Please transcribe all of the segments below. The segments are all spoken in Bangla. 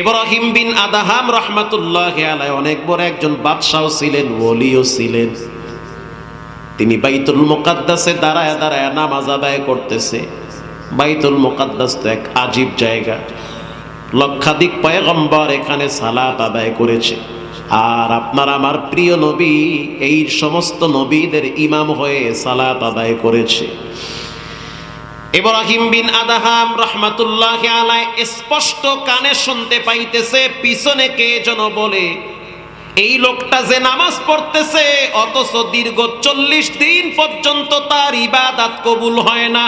ইব্রাহিম বিন আদহাম রহমাতুল্লাহি আলাইহি অনেক বড় একজন বাদশাহ ছিলেন, ওলিও ছিলেন। তিনি বাইতুল মুকাদ্দাসে দাঁড়ায় দাঁড়ায় নামাজ আদায় করতেছে। বাইতুল মুকাদ্দাস তো এক আজীব জায়গা, লক্ষাধিক পয়গম্বর এখানে সালাত আদায় করেছে। আর আপনার আমার প্রিয় নবী এই সমস্ত নবীদের ইমাম হয়ে সালাত আদায় করেছে। ইব্রাহিম বিন আদহাম রহমাতুল্লাহি আলাইহি স্পষ্ট কানে শুনতে পাইতেছে পিছনে কে যেন বলে, এই লোকটা যে নামাজ পড়তেছে অথচ দীর্ঘ 40 দিন পর্যন্ত তার ইবাদত কবুল হয় না।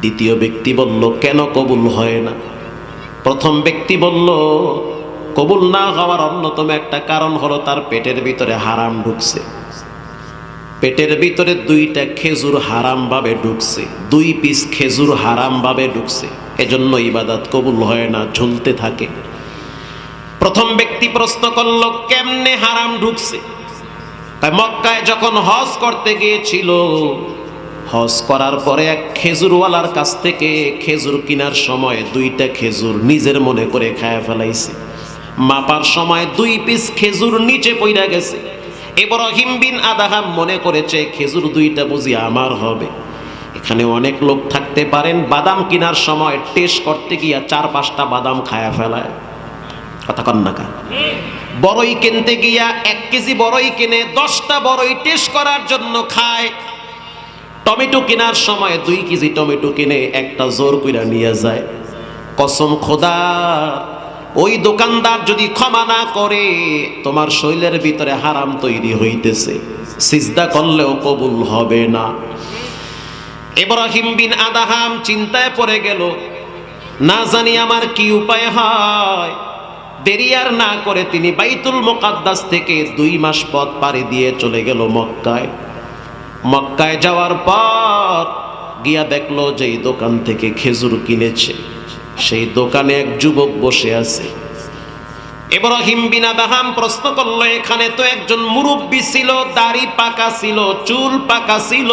দ্বিতীয় ব্যক্তি বলল, কেন কবুল হয় না? প্রথম ব্যক্তি বলল, কবুল না হওয়ার অন্যতম একটা কারণ হলো তার পেটের ভিতরে হারাম ঢুকছে। পেটের ভিতরে 2টা খেজুর হারাম ভাবে ঢুকছে, 2 পিস খেজুর হারাম ভাবে ঢুকছে, এজন্য ইবাদত কবুল হয় না, ঝুলতে থাকে। প্রথম ব্যক্তি প্রশ্ন করলো, কেমনে হারাম ঢুকছে? তাই মক্কায় যখন হজ করতে গিয়েছিল, হজ করার পরে এক খেজুরওয়ালার কাছ থেকে খেজুর কেনার সময় 2টা খেজুর নিজের মনে করে খায় ফেলাইছে। মাপার সময় 2 পিস খেজুর নিচে পড়ে গেছে। ইব্রাহিম বিন আদহাম মনে করেছে খেজুর 2টা বুঝি আমার হবে। এখানে অনেক লোক থাকতে পারেন, বাদাম কেনার সময় টেস্ট করতে গিয়া 4-5টা বাদাম খায়া ফেলায়। কথা কন না কা? বড়ই কিনতে গিয়া 1 কেজি বড়ই কিনে 10টা বড়ই টেস্ট করার জন্য খায়। টমেটো কেনার সময় 2 কেজি টমেটো কিনে একটা জোর কইরা নিয়ে যায়। কসম খোদা, ওই দোকানদার যদি ক্ষমা না করে, তোমার শরীরের ভিতরে হারাম তৈরি হইতেছে, সিজদা করলেও কবুল হবে না। ইব্রাহিম বিন আদহাম চিন্তায় পড়ে গেল, না জানি আমার কি উপায় হয়। দেরি আর না করে তিনি বাইতুল মুকাদ্দাস থেকে 2 মাস পথ পাড়ি দিয়ে চলে গেল মক্কায়। মক্কায় যাওয়ার পর গিয়া দেখলো যে এই দোকান থেকে খেজুর কিনেছে, সেই দোকানে এক যুবক বসে আছে। ইব্রাহিম বিন আদহাম প্রশ্ন করলো, এখানে তো একজন মুরব্বী ছিল, দাড়ি পাকা ছিল, চুল পাকা ছিল,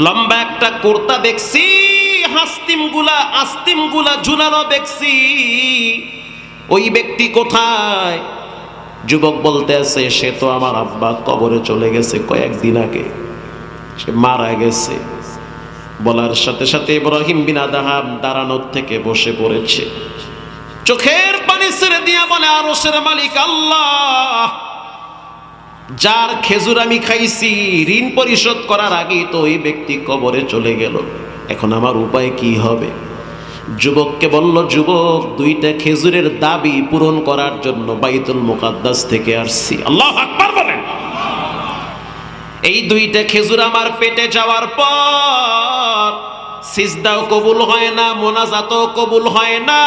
লম্বা একটা কুর্তা দেখছি, আস্তিম গুলা ঝুলানো দেখছি, ওই ব্যক্তি কোথায়? যুবক বলতে আছে, সে তো আমার আব্বা, কবরে চলে গেছে কয়েকদিন আগে, সে মারা গেছে। বলার সাথে সাথে ইব্রাহিম বিন আদহাম দাঁড়ানোর থেকে বসে পড়েছে, চোখের পানি ছেড়ে দিয়া বলে, আরশের মালিক আল্লাহ, যার খেজুর আমি খাইছি ঋণ পরিশোধ করার আগেই তো ওই ব্যক্তি কবরে চলে গেল, এখন আমার উপায় কি হবে? যুবককে বলল, যুবক, 2টা খেজুরের দাবি পূরণ করার জন্য বাইতুল মুকাদ্দাস থেকে আসছি। আল্লাহু আকবার বলেন। এই 2টা খেজুর আমার পেটে যাওয়ার পর সিজদাও কবুল হয় না, মোনাজাতও কবুল হয় না,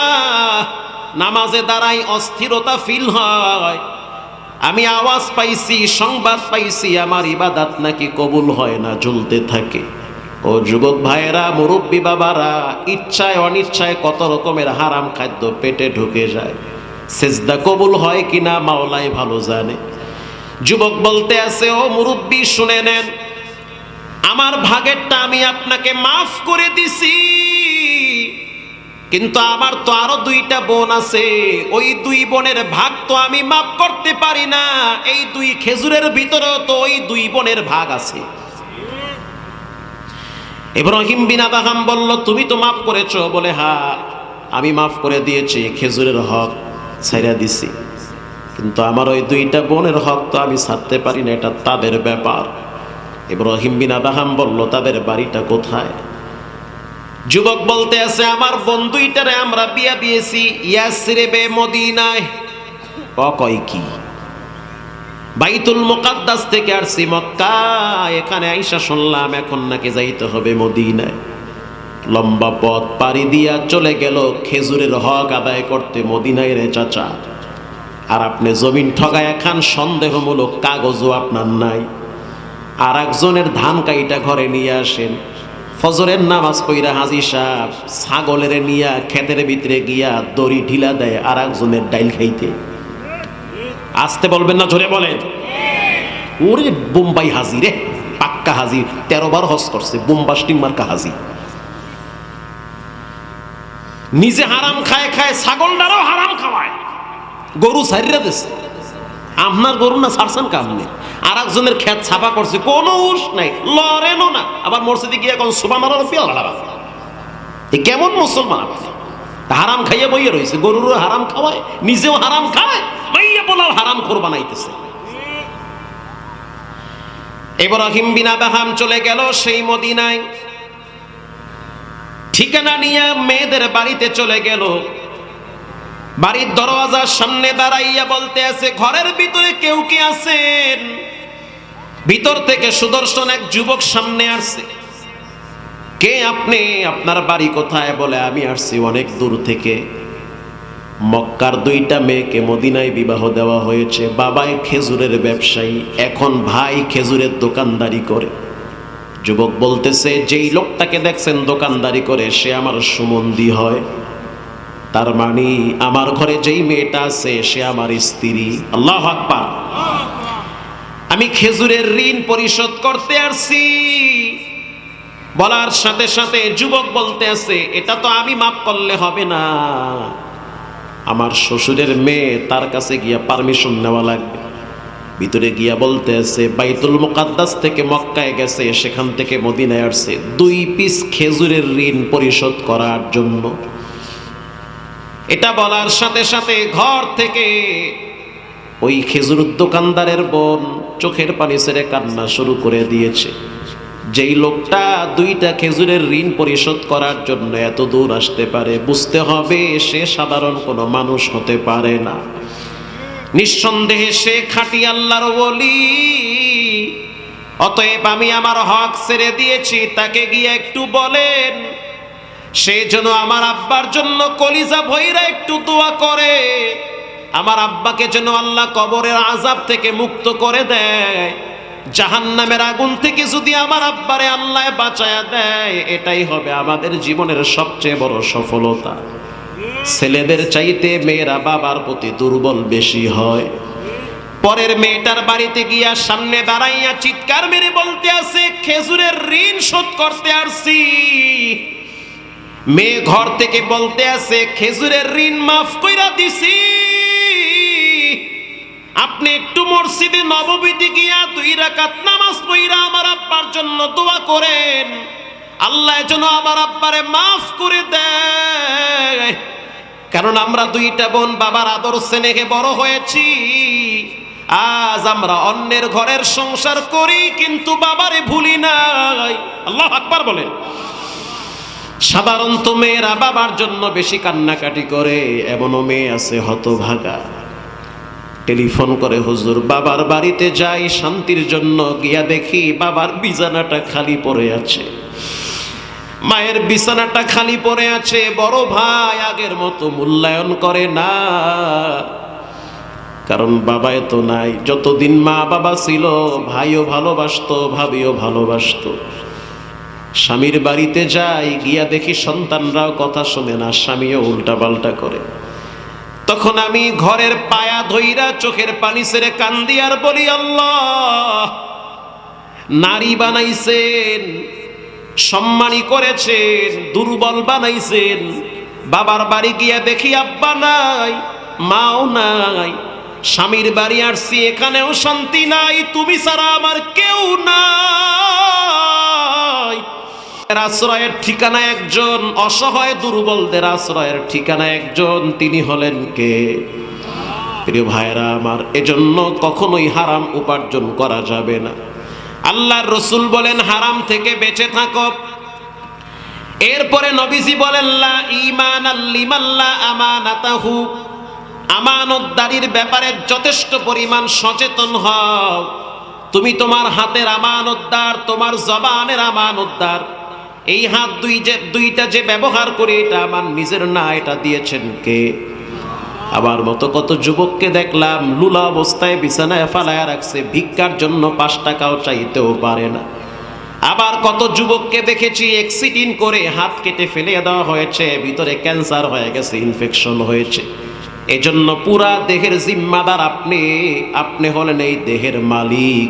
নামাজে দাঁড়াই অস্থিরতা ফিল হয়, আমি আওয়াজ পাইছি, সংবাদ পাইছি আমার ইবাদত নাকি কবুল হয় না, ঝুলতে থাকে। ও যুবক ভাইয়েরা, মুরব্বী বাবারা, ইচ্ছায় অনিচ্ছায় কত রকমের হারাম খাদ্য পেটে ঢুকে যায়, সিজদা কবুল হয় কিনা মাওলাই ভালো জানে। যুবক বলতে আছে, ও মুরব্বী শুনে নেন, আমার ভাগেরটা আমি আপনাকে মাফ করে দিছি, কিন্তু আমার তো আরো 2টা বোন আছে, ওই 2 বোনের ভাগ তো আমি মাফ করতে পারি না, এই 2 খেজুরের ভিতরেও তো ওই 2 বোনের ভাগ আছে। ইব্রাহিম বিন আদহাম বলল, তুমি তো মাফ করেছো? বলে, হ্যাঁ আমি মাফ করে দিয়েছি, খেজুরের হক ছাইরা দিছি, কিন্তু আমার ওই 2টা বোনের হক তো আমি ছাড়তে পারি না, এটা তাদের ব্যাপার। ইব্রাহিম বিন আদহাম বলল, তাদের বাড়িটা কোথায়? যুবক বলতে আছে, আমার বোন 2টারে আমরা বিয়া দিয়েছি ইয়াসরিবে, মদিনায়। কয় কি? বাইতুল মুকাদ্দাস থেকে আসছি মক্কা, এখানে আইসা শুনলাম এখন নাকি যাইতে হবে মদিনায়। লম্বা পথ পাড়ি দিয়া চলে গেল খেজুরের হক আদায় করতে মদিনায় রে চাচা। আর আপনি জমিন ঠগায় খান, সন্দেহমূলক কাগজও আপনার নাই, আর একজনের ধান কাইটা ঘরে নিয়ে আসেন, ফজরের নামাজ পইরা হাজি সাহেব ছাগলের নিয়া ক্ষেতের ভিতরে গিয়া দড়ি ঢিলা দেয় আর একজনের ডাইল খাইতে। আসতে বলবেন না, জোরে বলেন। ওরে বোম্বাই হাজি রে, পাক্কা হাজি, 13 বার হজ করছে, বোম্বাস্টিং মার্কা হাজি। নিজে হারাম খায় খায়, ছাগলটারও হারাম খাওয়ায়, গরু ছাইরা দিচ্ছে। আপনার গরু না ছাড়ছেন কামনে, আর একজনের ক্ষেত ছাপা করছে, কোনো হুঁশ নাই, লড়েনও না, আবার মসজিদে গিয়ে এখন সুবহানাল্লাহ কেমন মুসলমান? হারাম খাইয়ে বইয়ে রয়েছে, গরুরও হারাম খাওয়ায়, নিজেও হারাম খায়, মাইয়া পোলাও হারাম খোর বানাইতেছে। ইব্রাহিম বিন আদহাম চলে গেল সেই মদিনায়, ঠিকানা নিয়ে মেয়েদের বাড়িতে চলে গেল। বাড়ির দরওয়াজার সামনে দাঁড়াইয়া বলতে আছে, ঘরের ভিতরে কেউ কি আছেন? ভিতর থেকে সুদর্শন এক যুবক সামনে আসছে। কে আপনি? আপনার বাড়ি কোথায়? বলে আমি আসছি অনেক দূর থেকে, মক্কার দুইটা মেয়েকে মদিনায় বিবাহ দেওয়া হয়েছে। বাবাই খেজুরের ব্যবসায়ী, এখন ভাই খেজুরের দোকানদারি করে। যুবক বলতেছে, যেই লোকটাকে দেখছেন দোকানদারি করে, সে আমার সুমন্দি হয়, তার মানে আমার ঘরে যেই মেয়েটা আছে সে আমার স্ত্রী। আল্লাহু আকবার। আমি খেজুরের ঋণ পরিশোধ করতে আসছি। বলার সাথে সাথে যুবক বলতে আছে, এটা তো আমি মাফ করলে হবে না, আমার শ্বশুরের মেয়ে, তার কাছে গিয়া পারমিশন নেওয়া লাগবে। ভিতরে গিয়া বলতে আছে, বাইতুল মুকাদ্দাস থেকে মক্কায় গেছে, সেখান থেকে মদিনায় আসছে 2 পিস খেজুরের ঋণ পরিশোধ করার জন্য। এটা বলার সাথে সাথে ঘর থেকে ওই খেজুর দোকানদারের বোন চোখের পানি ছেড়ে কান্না শুরু করে দিয়েছে। যেই লোকটা 2টা খেজুরের ঋণ পরিশোধ করার জন্য এত দূর আসতে পারে, বুঝতে হবে সে সাধারণ কোনো মানুষ হতে পারে না। নিঃসন্দেহে সে খাঁটি আল্লাহর ওলি। অতএব আমি আমার হক ছেড়ে দিয়েছি, তাকে গিয়ে একটু বলেন সে যেন আমার আব্বার জন্য কলিজা ভইরা একটু দোয়া করে, আমার আব্বাকে যেন আল্লাহ কবরের আযাব থেকে মুক্ত করে দেয়, জাহান্নামের আগুন থেকে যদি আমার আব্বারে আল্লাহ বাঁচায়া দেয়, এটাই হবে আমাদের জীবনের সবচেয়ে বড় সফলতা। ছেলেদের চাইতে মেয়েরা বাবার প্রতি দুর্বল বেশি হয়। পরের মেয়েটার বাড়িতে গিয়া সামনে দাঁড়াইয়া চিৎকার মেরে বলতে আছে, খেজুরের ঋণ শোধ করতে আসছি। মেয়ে ঘর থেকে বলতে আছে, খেজুরের ঋণ মাফ কইরা দিছি, আপনি একটু মসজিদে নববীতে গিয়া 2 রাকাত নামাজ পড়া আমার আব্বার জন্য দোয়া করেন, আল্লাহ যেন আমার আব্বারে মাফ করে দেয়। কারণ আমরা 2টা বোন বাবার আদর স্নেহে বড় হয়েছি, আজ আমরা অন্যের ঘরের সংসার করি কিন্তু বাবারে ভুলি নাই। আল্লাহু আকবার বলেন। সাধারণত মেয়েরা বাবার জন্য বেশি কান্নাকাটি করে, এমনও মেয়ে আছে হতভাগা, টেলিফোন করে, হুজুর বাবার বাড়িতে যাই শান্তির জন্য, গিয়া দেখি বাবার বিছানাটা খালি পড়ে আছে, মায়ের বিছানাটা খালি পড়ে আছে। বড় ভাই আগের মতো মূল্যায়ন করে না, কারণ বাবাই তো নাই। যতদিন মা বাবা ছিল ভাইও ভালোবাসতো, ভাবিও ভালোবাসতো। স্বামীর বাড়িতে যাই, গিয়া দেখি সন্তানরাও কথা শোনে না, স্বামীও উল্টাপাল্টা করে। তখন আমি ঘরের পায়া ধইরা চোখের পানি ছেড়ে কান্দি আর বলি, আল্লাহ নারী বানাইছেন, সম্মানী করেছেন, দুর্বল বানাইছেন। বাবার বাড়ি গিয়া দেখি আব্বা নাই, মাও নাই, স্বামীর বাড়ি আসছি, এখানেও শান্তি নাই, তুমি ছাড়া আমার কেউ নাই। আশ্রয়ের ঠিকানা একজন, অসহায় দুর্বলদের আশ্রয়ের ঠিকানা একজন, তিনি হলেন কে? প্রিয় ভাইরা আমার, এজন্য কখনোই হারাম উপার্জন করা যাবে না। আল্লাহর রাসূল বলেন, হারাম থেকে বেঁচে থাকো। এরপরে নবীজি বলেন, লা ঈমানাল লিমান লা আমানাতাহু, আমানতদারির ব্যাপারে যথেষ্ট পরিমাণ সচেতন হও। তুমি তোমার হাতের আমানতদার, তোমার জবানের আমানতদার। এই হাত দুইটা যে ব্যবহার করে, এটা আমার নিজের না, এটা দিয়েছেন কে? আমার মতো কত যুবককে দেখলাম লুলা অবস্থায় বিছানায় ফালায়া রাখছে, ভিক্ষার জন্য 5 টাকাও চাইতেও পারে না। আবার কত যুবককে দেখেছি অ্যাক্সিডেন্ট করে হাত কেটে ফেলে দেওয়া হয়েছে, ভিতরে ক্যান্সার হয়ে গেছে, ইনফেকশন হয়েছে। এজন্য পুরা দেহের জিম্মাদার আপনি, আপনি হলেন এই দেহের মালিক।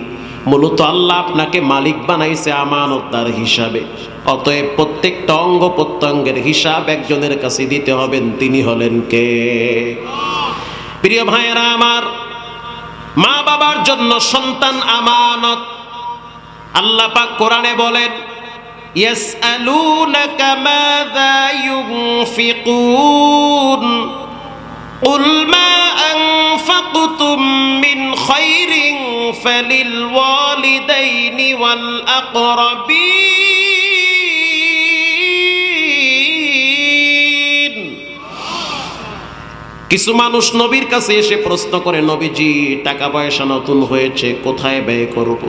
মূলত আল্লাহ আপনাকে মালিক বানাইছে আমানতদার হিসাবে। অতএব প্রত্যেকটা অঙ্গ প্রত্যঙ্গের হিসাব একজনের কাছে দিতে হবেন, তিনি হলেন কে? প্রিয় ভাইয়েরা আমার, মা বাবার জন্য সন্তান আমানত। আল্লাহ পাক কোরআনে বলেন, ইয়াসআলুনাকা মাযা ইউনফিকুন কুল মা আনফাকতুম মিন খায়রিন ফালিল ওয়ালিদাইনি ওয়াল আকরাবিন। কিছু মানুষ নবীর কাছে এসে প্রশ্ন করে, নবীজি টাকা পয়সা নতুন হয়েছে, কোথায় ব্যয় করব?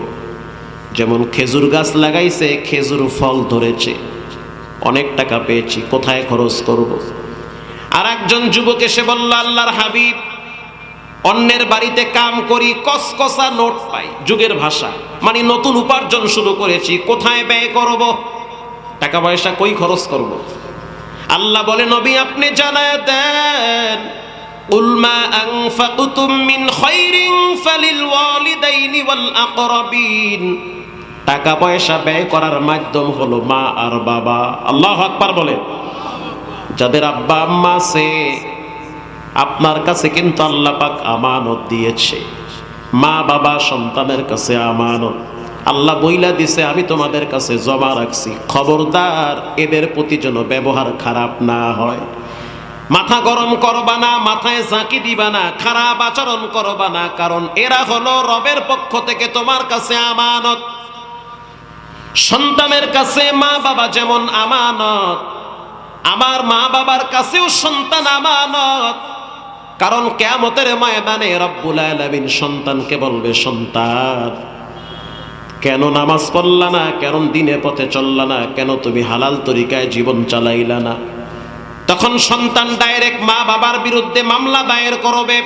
যেমন খেজুর গাছ লাগাইছে, খেজুর ফল ধরেছে, অনেক টাকা পেয়েছি, কোথায় খরচ করব? আর একজন যুবক এসে বলল, আল্লাহর হাবিব, অন্যের বাড়িতে কাম করি, কসকসা নোট পাই, যুগের ভাষা, মানে নতুন উপার্জন শুরু করেছি, কোথায় ব্যয় করব? টাকা পয়সা কই খরচ করব? আল্লাহ বলে, নবী আপনি জানায় দেন, কুল মা আনফাকতুম মিন খায়রিন ফালিল ওয়ালিদাইনি ওয়াল আকরাবিন। টাকা পয়সা ব্যয় করার মাধ্যম হলো মা আর বাবা। আল্লাহু আকবার বলে। যাদের আব্বা আম্মা আছে, আপনার কাছে কিন্তু আল্লাহ পাক আমানত দিয়েছে। মা বাবা সন্তানের কাছে আমানত। আল্লাহ বইলা দিছে, আমি তোমাদের কাছে জমা রাখছি, খবরদার এদের প্রতি যেন ব্যবহার খারাপ না হয়। মাথা গরম করবা না, মাথায় ঝাঁকি দিবা না, খারাপ আচরণ করবা না, কারণ এরা হলো রবের পক্ষ থেকে তোমার কাছে আমানত। সন্তানের কাছে মা বাবা যেমন আমানত, আমার মা বাবার কাছেও সন্তান আমানত। কারণ কিয়ামতের ময়দানে রব্বুল আলামিন সন্তানকে বলবে, সন্তান কেন নামাজ পড়লা না, কেন দিনের পথে চললা না, কেন তুমি হালাল তরিকায় জীবন চালাইলা না? তখন সন্তান ডাইরেক্ট মা বাবার বিরুদ্ধে মামলা দায়ের করবে,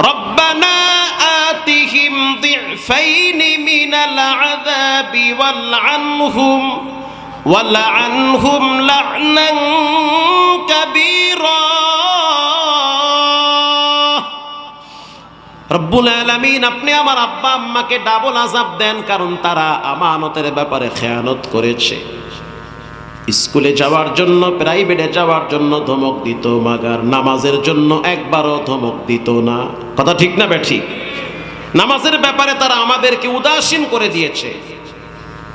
রব্বানা আতিহিম যিফাইনি মিনাল আযাবি ওয়ালআনহুম লা'নান কাবীরা। রব্বুল আলামিন আপনি আমার আব্বা আম্মাকে ডাবল আযাব দেন, কারণ তারা আমানতের ব্যাপারে খেয়ানত করেছে। স্কুলে যাওয়ার জন্য, প্রাইভেটে যাওয়ার জন্য ধমক দিত, মাগার নামাজের জন্য একবারও ধমক দিত না। কথা ঠিক না বেঠিক? নামাজের ব্যাপারে তারা আমাদেরকে উদাসীন করে দিয়েছে।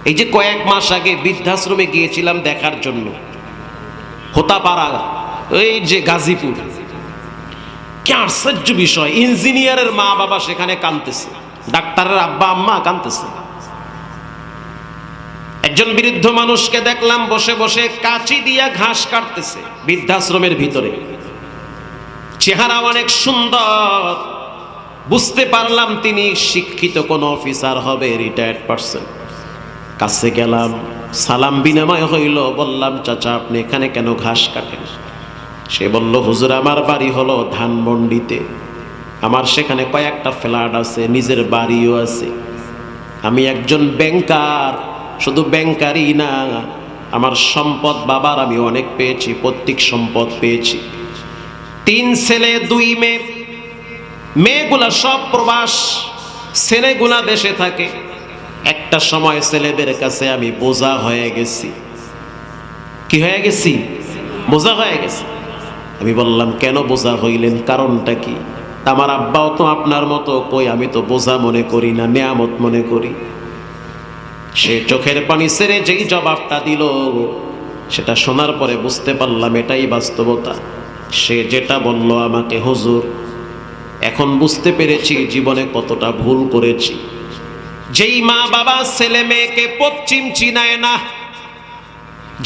এই যে কয়েক মাস আগে বৃদ্ধাশ্রমে গিয়েছিলাম দেখার জন্য, হোতাপাড়া, এই যে গাজীপুর, কি আশ্চর্য বিষয়, ইঞ্জিনিয়ারের মা বাবা সেখানে কাঁদতেছে, ডাক্তারের আব্বা আম্মা কাঁদতেছে। একজন বৃদ্ধ মানুষকে দেখলাম বসে বসে কাঁচি দিয়া ঘাস কাটতেছে বৃদ্ধাশ্রমের ভিতরে। চেহারা অনেক সুন্দর, বুঝতে পারলাম তিনি শিক্ষিত কোন অফিসার হবে, রিটায়ার্ড পারসন। কাছে গেলাম, সালাম বিনিময় হইল। বললাম, চাচা আপনি এখানে কেন ঘাস কাটেন? সে বলল, হুজুর আমার বাড়ি হলো ধানমন্ডিতে, আমার সেখানে কয়েকটা ফ্ল্যাট আছে, নিজের বাড়িও আছে। আমি একজন ব্যাংকার, শুধু ব্যাংকারই না, আমার সম্পদ বাবার আমি অনেক পেয়েছি, পৈতৃক সম্পদ পেয়েছি। 3 ছেলে 2 মেয়ে, মেয়েগুলা সব প্রবাস, ছেলেগুলা দেশে থাকে। একটা সময় ছেলেদের কাছে আমি বোঝা হয়ে গেছি। কি হয়ে গেছি? বোঝা হয়ে গেছি। আমি বললাম, কেন বোঝা হইলেন, কারণটা কি? আমার আব্বাও তো আপনার মতো, কই আমি তো বোঝা মনে করি না, নেয়ামত মনে করি। সে চোখের পানি ছেড়ে যেই জবাবটা দিল, সেটা শোনার পরে বুঝতে পারলাম এটাই বাস্তবতা। সে যেটা বলল আমাকে, হুজুর এখন বুঝতে পেরেছি জীবনে কতটা ভুল করেছি। যেই মা বাবা ছেলে মেয়েকে পশ্চিম চিনায় না,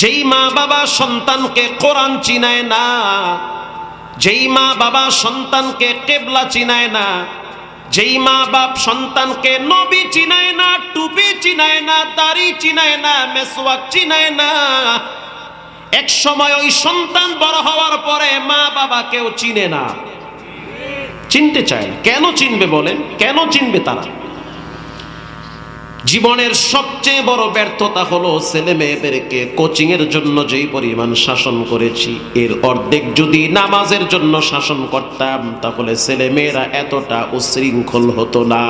যেই মা বাবা সন্তানকে কোরআন চিনায় না, যেই মা বাবা সন্তানকে কিবলা চিনায় না, যেই মা বাপ সন্তানকে নবী চিনায় না, টুপি চিনায় না, দাড়ি চিনায় না, মেসওয়াক চিনায় না, এক সময় ওই সন্তান বড় হওয়ার পরে মা বাবা কেউ চিনে না, চিনতে চায় না। কেন চিনবে বলেন? কেন চিনবে তারা? জীবনের সবচেয়ে বড় ব্যর্থতা হলো ছেলে মেয়েদেরকে কোচিং এর জন্য যেই পরিমাণ শাসন করেছি, এর অর্ধেক যদি নামাজের জন্য শাসন করতাম, তাহলে ছেলে মেয়েরা এতটা উশৃঙ্খল হতো না।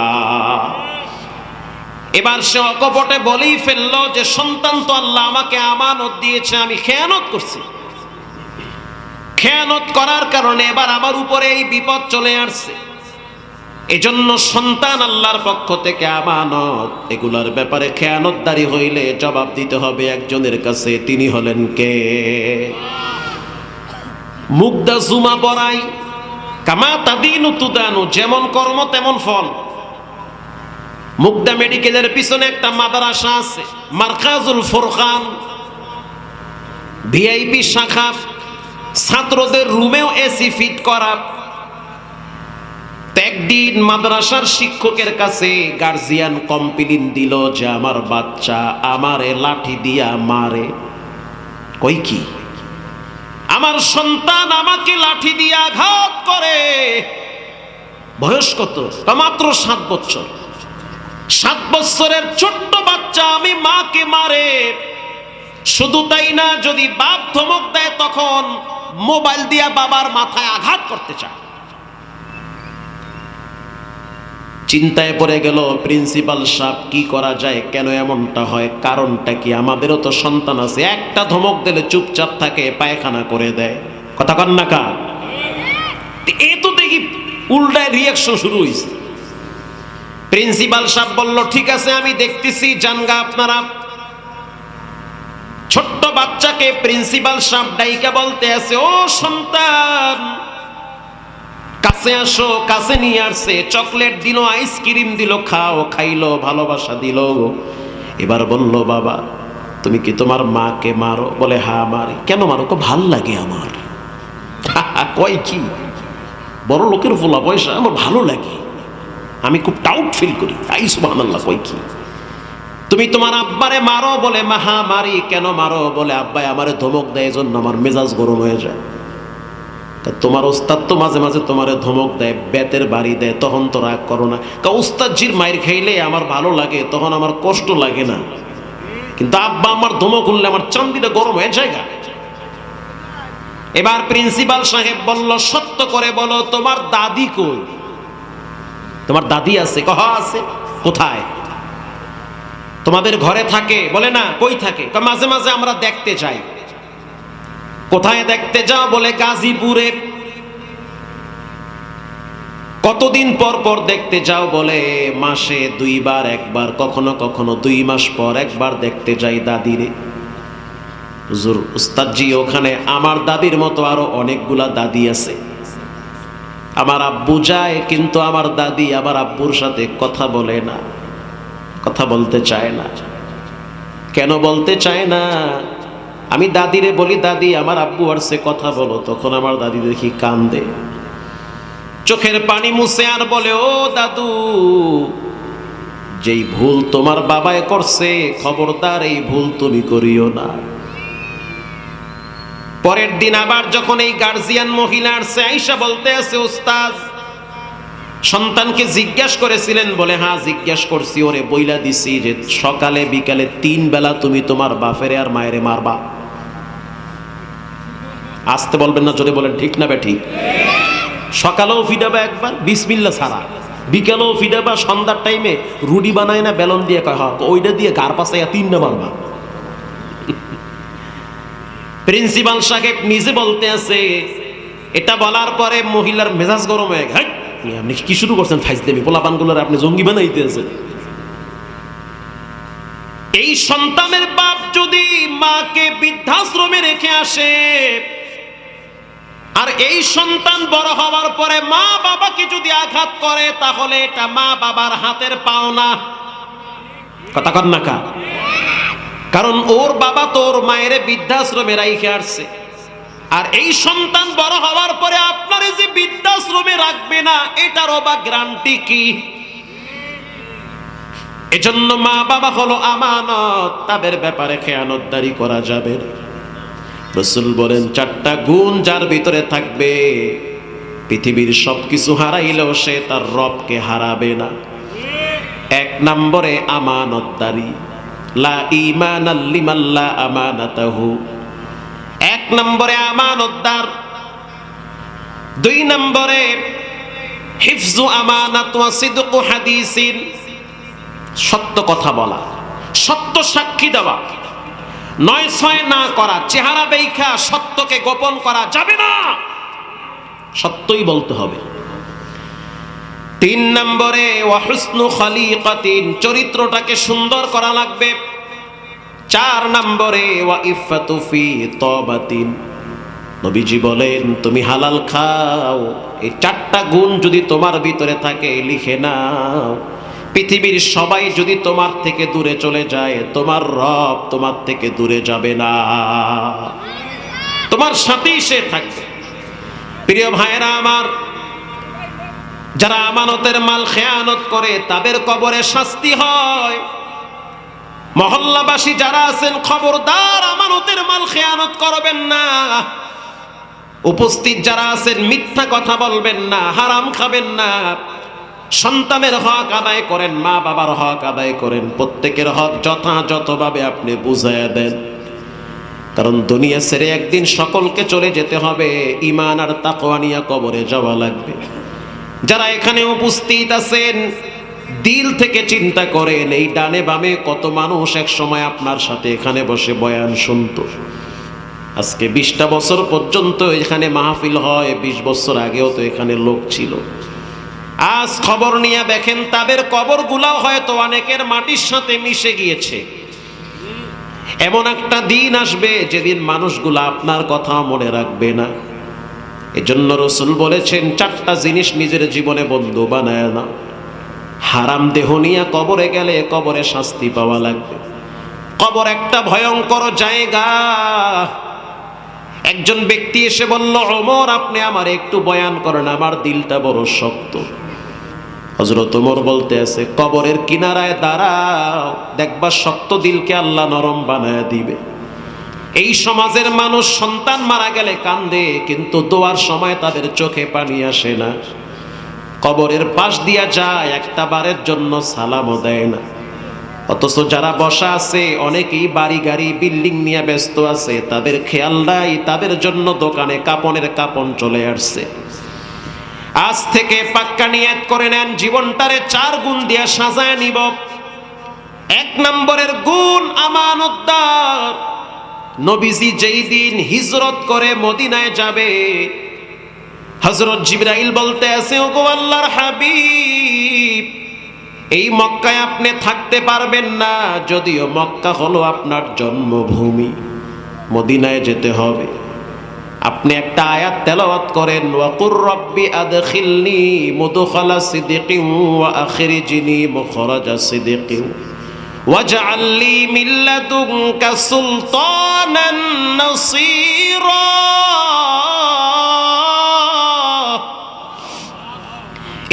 এবার সে অকপটে বলেই ফেললো যে সন্তান তো আল্লাহ আমাকে আমানত দিয়েছে, আমি খেয়ানত করছি। খেয়ানত করার কারণে এবার আমার উপরে এই বিপদ চলে আসছে। এজন্য সন্তান আল্লাহর পক্ষ থেকে আমানত, এগুলার ব্যাপারে খেয়ানতদারি হইলে জবাব দিতে হবে একজনের কাছে, তিনি হলেন কে? মুগদা জুমা বরাই কামা তাদিনু তুদানু, যেমন কর্ম তেমন ফল। মুগদা মেডিকেলের পিছনে একটা মাদ্রাসা আছে, মারকাজুল ফুরকান, ভিআইপি শাখা, ছাত্রদের রুমেও এসি ফিট করা। একদিন মাদ্রাসার শিক্ষকের কাছে গার্জিয়ান কমপ্লেইন দিল যে আমার বাচ্চা আমারে লাঠি দিয়া মারে। কই কি? আমার সন্তান আমাকে লাঠি দিয়ে আঘাত করে। বয়স কত? মাত্র 7 বছর। 7 বছরের ছোট্ট বাচ্চা আমি মাকে মারে। শুধু তাই না, যদি বাপ ধমক দেয় তখন মোবাইল দিয়া বাবার মাথায় আঘাত করতে চায়। চিন্তায় পড়ে গেল প্রিন্সিপাল সাহেব, কি করা যায়? কেন এমনটা হয়? কারণটা কি? আমাদেরও তো সন্তান আছে, একটা ধমক দিলে চুপচাপ থাকে, পায়খানা করে দেয়। কথা কন না কা? এ তো দেখি উল্টায় রিয়াকশন শুরু হয়েছে। প্রিন্সিপাল সাহেব বলল, ঠিক আছে আমি দেখতেছি, জানগা আপনারা। ছোট্ট বাচ্চাকে প্রিন্সিপাল সাহেব ডাইকা বলতে আছে, ও সন্তান কাছে আসো। কাছে নিয়ে আসছে, চকলেট দিল, আইসক্রিম দিল, খাও। খাইলো, ভালোবাসা দিল। এবার বলল, বাবা তুমি কি তোমার মাকে মারো? বলে, হ্যাঁ মারি। কেন মারো? ভাল লাগে আমার। কয় কি? বড় লোকের পোলা, পয়সা, আমার ভালো লাগে, আমি খুব টাউট ফিল করি। তাই সুবহানাল্লাহ। কয় কি? তুমি তোমার আব্বারে মারো? বলে, মা হ্যাঁ মারি। কেন মারো? বলে, আব্বাই আমারে ধমক দেয়, এজন্য আমার মেজাজ গরম হয়ে যায়। তোমার ওস্তাদ তো মাঝে মাঝে তোমারে ধমক দেয়, বেতের বাড়ি দেয়, তখন তো রাগ করো না। ওস্তাদজির মায়ের খাইলে আমার ভালো লাগে, তখন আমার কষ্ট লাগে না, কিন্তু আব্বা আমার ধমক উঠলে আমার চান্দিটা গরম হয়ে যায়। এবার প্রিন্সিপাল সাহেব বলল, সত্য করে বলো তোমার দাদি কই? তোমার দাদি আছে? কহ আছে। কোথায়? তোমাদের ঘরে থাকে? বলে, না। কই থাকে? মাঝে মাঝে আমরা দেখতে যাই। কোথায় দেখতে যাও? বলে, গাজীপুরে। কতদিন পর পর দেখতে যাও? বলে, মাসে 2 বার, 1 বার, কখনো কখনো 2 মাস পর 1 বার দেখতে যাই দাদিরে। হুজুর উস্তাদজি, ওখানে আমার দাদির মতো আরো অনেকগুলা দাদি আছে। আমার আব্বু যায়, কিন্তু আমার দাদি আমার আব্বুর সাথে কথা বলে না, কথা বলতে চায় না। কেন বলতে চায় না? আমি দাদিরে বলি, দাদি আমার আব্বু আসছে, কথা বলো। তখন আমার দাদি দেখি কান্দে, চোখের পানি মুছে আর বলে, ও দাদু, যেই ভুল তোমার বাবায় করছে, খবরদার এই ভুল তুমি করিও না। পরের দিন আবার যখন এই গার্জিয়ান মহিলা আসছে, আইসা বলতে আছে, উস্তাদ সন্তানকে জিজ্ঞাসা করেছিলেন? বলে, হ্যাঁ জিজ্ঞাসা করছি। ওরে বইলা দিছি যে সকালে বিকালে 3 বেলা তুমি তোমার বাপেরে আর মায়েরে মারবা। আসতে বলবেন না, জোরে বলেন ঠিক না বে ঠিক? সকালেও ফিডাবা একবার বিসমিল্লাহ ছাড়া, বিকালেও ফিডাবা, সন্ধ্যার টাইমে রুটি বানায় না বেলন দিয়ে, কয় ওইটা দিয়ে গার পাশাইয়া 3 মারবা। প্রিন্সিপাল সাহেব নিজে বলতে আছে। এটা বলার পরে মহিলার মেজাজ গরম হয়ে গেছে। আপনি কি শুরু করছেন? ফাইজলামি, পোলাপানগুলোর আপনি জঙ্গি বানাইতেছেন। এই সন্তানের বাপ যদি মাকে বৃদ্ধাশ্রমে রেখে আসে, আর এই সন্তান বড় হওয়ার পরে মা বাবাকে যদি আঘাত করে, তাহলে এটা মা বাবার হাতের পাওনা। কথা কন না কা? কারণ ওর বাবা তো ওর মায়ের বৃদ্ধাশ্রমে রাইখে আসছে, আর এই সন্তান বড় হওয়ার পরে আপনার যে বৃদ্ধাশ্রমে রাখবে না, এটারও বা গ্যারান্টি কি? এজন্য মা বাবা হলো আমানত, তাদের ব্যাপারে খেয়ানতদারি করা যাবে না। রাসূল বলেন, 4টা গুণ যার ভিতরে থাকবে, পৃথিবীর সবকিছু হারাইলেও সে তার রবকে হারাবে না। 1 নম্বরে আমানতদারি, লা ঈমানা লিমান লা আমানাতাহু। 1 নম্বরে আমানতদার। 2 নম্বরে হিফজু আমানাত ওয়া সিদকু হাদিসিন, সত্য কথা বলা, সত্য সাক্ষী দেওয়া, নয় ছয় না করা, চেহারা দেখা সত্যকে গোপন করা যাবে না, সত্যই বলতে হবে। 3 নম্বরে ওয়া হুসনু খালিকাতিন, চরিত্রটাকে সুন্দর করা লাগবে। 4 নম্বরে ওয়া ইফাতু ফি তাবাতিন, নবীজি বলেন তুমি হালাল খাও। এই 4টা গুণ যদি তোমার ভিতরে থাকে লিখে নাও। পৃথিবীর সবাই যদি তোমার থেকে দূরে চলে যায়, তোমার রব তোমার থেকে দূরে যাবে না, তোমার সাথেই সে থাকবে। প্রিয় ভাইরা আমার, যারা আমানতের মাল খেয়ানত করে তাদের কবরে শাস্তি হয়। মহল্লাবাসী যারা আছেন খবরদার আমানতের মাল খেয়ানত করবেন না। উপস্থিত যারা আছেন মিথ্যা কথা বলবেন না, হারাম খাবেন না। সন্তানের হক আদায় করেন, মা বাবার হক আদায় করেন, প্রত্যেকের হক যথাযথভাবে আপনি বুঝাইয়া দেন। কারণ দুনিয়া ছেড়ে একদিন সকলকে চলে যেতে হবে, ঈমান আর তাকওয়া নিয়ে কবরে যাওয়া লাগবে। যারা এখানে উপস্থিত আছেন দিল থেকে চিন্তা করেন, এই ডানে বামে কত মানুষ এক সময় আপনার সাথে এখানে বসে বয়ান শুনতো। আজকে 20টা বছর পর্যন্ত এখানে মাহফিল হয়, 20 বছর আগেও তো এখানে লোক ছিল। আজ খবর নিয়ে দেখেন তাদের কবরগুলাও হয়তো অনেকের মাটির সাথে মিশে গিয়েছে। এমন একটা দিন আসবে যেদিন মানুষগুলা আপনার কথা মনে রাখবে না। এজন্য রাসূল বলেছেন 4টা জিনিস নিজের জীবনে বন্ধু বানায় না। হারাম দেহ নিয়ে কবরে গেলে কবরে শাস্তি পাওয়া লাগবে। কবর একটা ভয়ঙ্কর জায়গা। একজন ব্যক্তি এসে বলল, ওমর আপনি আমার একটু বয়ান করেন, আমার দিলটা বড় শক্ত। হযরত ওমর বলতে আছে, কবরের কিনারায় দাঁড়াও, দেখবা শক্ত দিলকে আল্লাহ নরম বানায় দিবে। এই সমাজের মানুষ সন্তান মারা গেলে কান্দে, কিন্তু দোয়ার সময় তাদের চোখে পানি আসে না। কবরের পাশ দিয়া যায়, একটা বারের জন্য সালামও দেয় না। অথচ যারা বসা আছে অনেকেই বাড়ি গাড়ি বিল্ডিং নিয়ে ব্যস্ত আছে, তাদের খেয়াল নাই, তাদের জন্য দোকানে কাপনের কাপন চলে আসছে। আজ থেকে পাক্কা নিয়ত করে নেন, জীবনটারে 4 গুণ দিয়া সাজায় নিব। 1 নম্বরের গুণ আমানতদার। নবীজি যেই দিন হিজরত করে মদিনায় যাবে, হযরত জিবরাইল বলতে আছে, ওগো আল্লাহর হাবিব, এই মক্কায় আপনি থাকতে পারবেন না, যদিও মক্কা হলো আপনার জন্মভূমি, মদিনায় যেতে হবে। আপনি একটা আয়াত তেলাওয়াত করেন, ওয়াকুর রব্বি আদখিলনি মুদখালা সিদকিন ওয়া আখরিজনি মুখরাজা সিদকিন ওয়াজআল লি মিন লাদুনকা সুলতানান নাসীরা।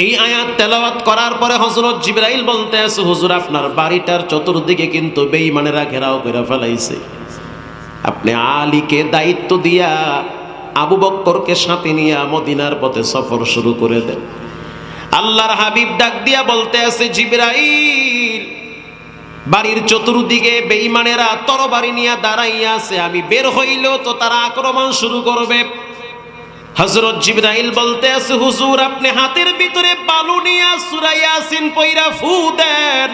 এই আয়াত তেলাওয়াত করার পরে হযরত জিবরাইল বলতে আছে, হুজুর আপনার বাড়িটার চতুর্দিকে কিন্তু বেঈমানেরা ঘেরাও করে ফেলাইছে। আপনি আলীকে দায়িত্ব দিয়া আবু বকরকে সাথে নিয়ে মদিনার পথে সফর শুরু করে দেন। আল্লাহর হাবিব ডাক দিয়া বলতে আছে, জিবরাইল, বাড়ির চতুর্দিকে বেঈমানেরা তরবারি নিয়ে দাঁড়াইয়া আছে, আমি বের হইলেও তো তারা আক্রমণ শুরু করবে। হযরত জিবরাইল বলতে আছে, হুজুর আপনি হাতের ভিতরে বালু নিয়ে সূরা ইয়াসিন পড়া ফু দেন।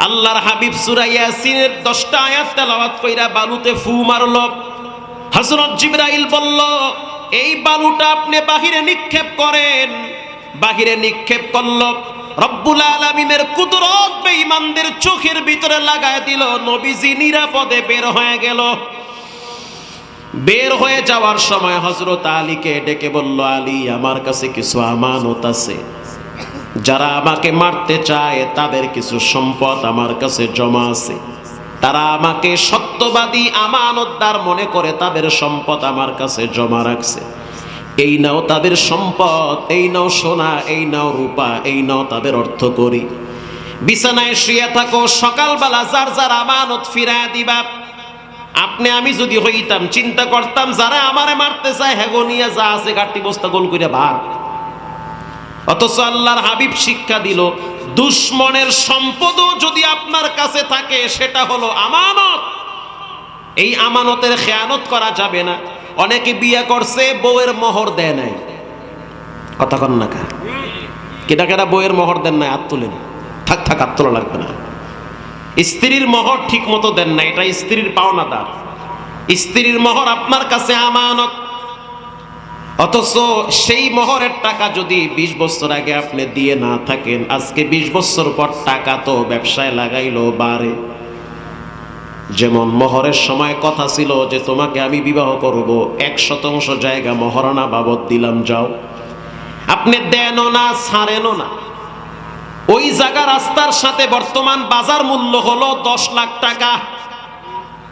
আল্লাহর হাবিব সূরা ইয়াসিনের 10টা আয়াত তেলাওয়াত কইরা বালুতে ফু মারল। হযরত জিবরাইল বলল, এই বালুটা আপনি বাহিরে নিক্ষেপ করেন। বাহিরে নিক্ষেপ করল। রব্বুল আলামিনের কুদরত বেঈমানদের চোখের ভিতরে লাগায় দিল। নবীজি নিরাপদে বের হয়ে গেল। বের হয়ে যাওয়ার সময় হযরত আলীকে ডেকে বলল, আলী, আমার কাছে কিছু আমানত আছে। যারা আমাকে মারতে চায় তাদের কিছু সম্পদ আমার কাছে জমা আছে। তারা আমাকে সত্যবাদী আমানতদার মনে করে তাদের সম্পদ আমার কাছে জমা রাখছে। এই নাও তাদের সম্পদ, এই নাও সোনা, এই নাও রূপা, এই নাও তাদের অর্থ করি। বিছানায় শুয়ে থাকো, সকালবেলা যার যার আমানত ফিরায় দিবা। আপনি আমি যদি হইতাম চিন্তা করতাম যারা আমারে মারতে চায় হেগো নিয়ে যা আছে গাটি বস্তা গোল করে ভাগ। অথচ আল্লাহর হাবিব শিক্ষা দিল, দুশ্মনের সম্পদও যদি আপনার কাছে থাকে সেটা হলো আমানত। এই আমানতের খেয়ানত করা যাবে না। অনেকে বিয়ে করছে, বউয়ের মোহর দেয় নাই। কথা কন না কা? কেটা কেটা বউয়ের মোহর দেন নাই? হাত তুলেন। থাক থাক, আর তোলা লাগবে না। স্ত্রীর মোহর ঠিক মতো দেন না, এটা স্ত্রীর পাওনাদার। স্ত্রীর মোহর আপনার কাছে আমানত, অথচ সেই মোহরের টাকা যদি 20 বছর আগে আপনি দিয়ে না থাকেন, আজকে 20 বছর পর টাকা তো ব্যবসায় লাগাইলো বাড়ে। যেমন মোহরের সময় কথা ছিল যে তোমাকে আমি বিবাহ করব, 1% জায়গা মোহরানা বাবদ দিলাম, যাও। আপনি দেনও না, ছাড়েনও না। ওই জায়গা রাস্তার সাথে বর্তমান বাজার মূল্য হলো 10 লাখ টাকা।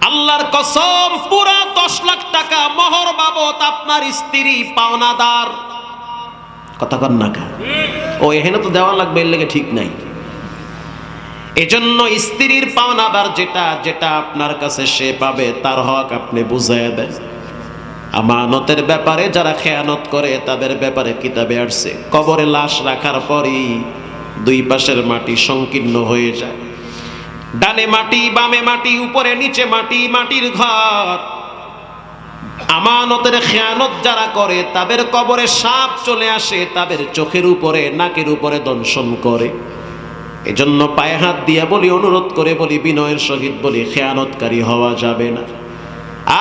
আল্লাহর কসম, পুরা 10 লাখ টাকা মোহর বাবদ আপনার স্ত্রী পাওনাদার। কথা কন না কা? ও এখানে তো দেওয়া লাগবে, এর লেগে ঠিক নাই। এজন্য স্ত্রীর পাওনাদার যেটা যেটা আপনার কাছে সে পাবে, তার হক আপনি বুঝাইয়া দেন। আমানতের ব্যাপারে যারা খেয়ানত করে তাদের ব্যাপারে কিতাবে আসছে, কবরে লাশ রাখার পরই 2 পাশের মাটি সংকীর্ণ হয়ে যায়। ডানে মাটি, বামে মাটি, উপরে নিচে মাটি, মাটির ঘর। আমানতের খেয়ানত যারা করে তাদের কবরে সাপ চলে আসে, তাদের চোখের উপরে, নাকের উপরে দংশন করে। এজন্য পায়ে হাত দিয়ে বলি, অনুরোধ করে বলি, বিনয়ের সহিত বলি, খেয়ানতকারী হওয়া যাবে না।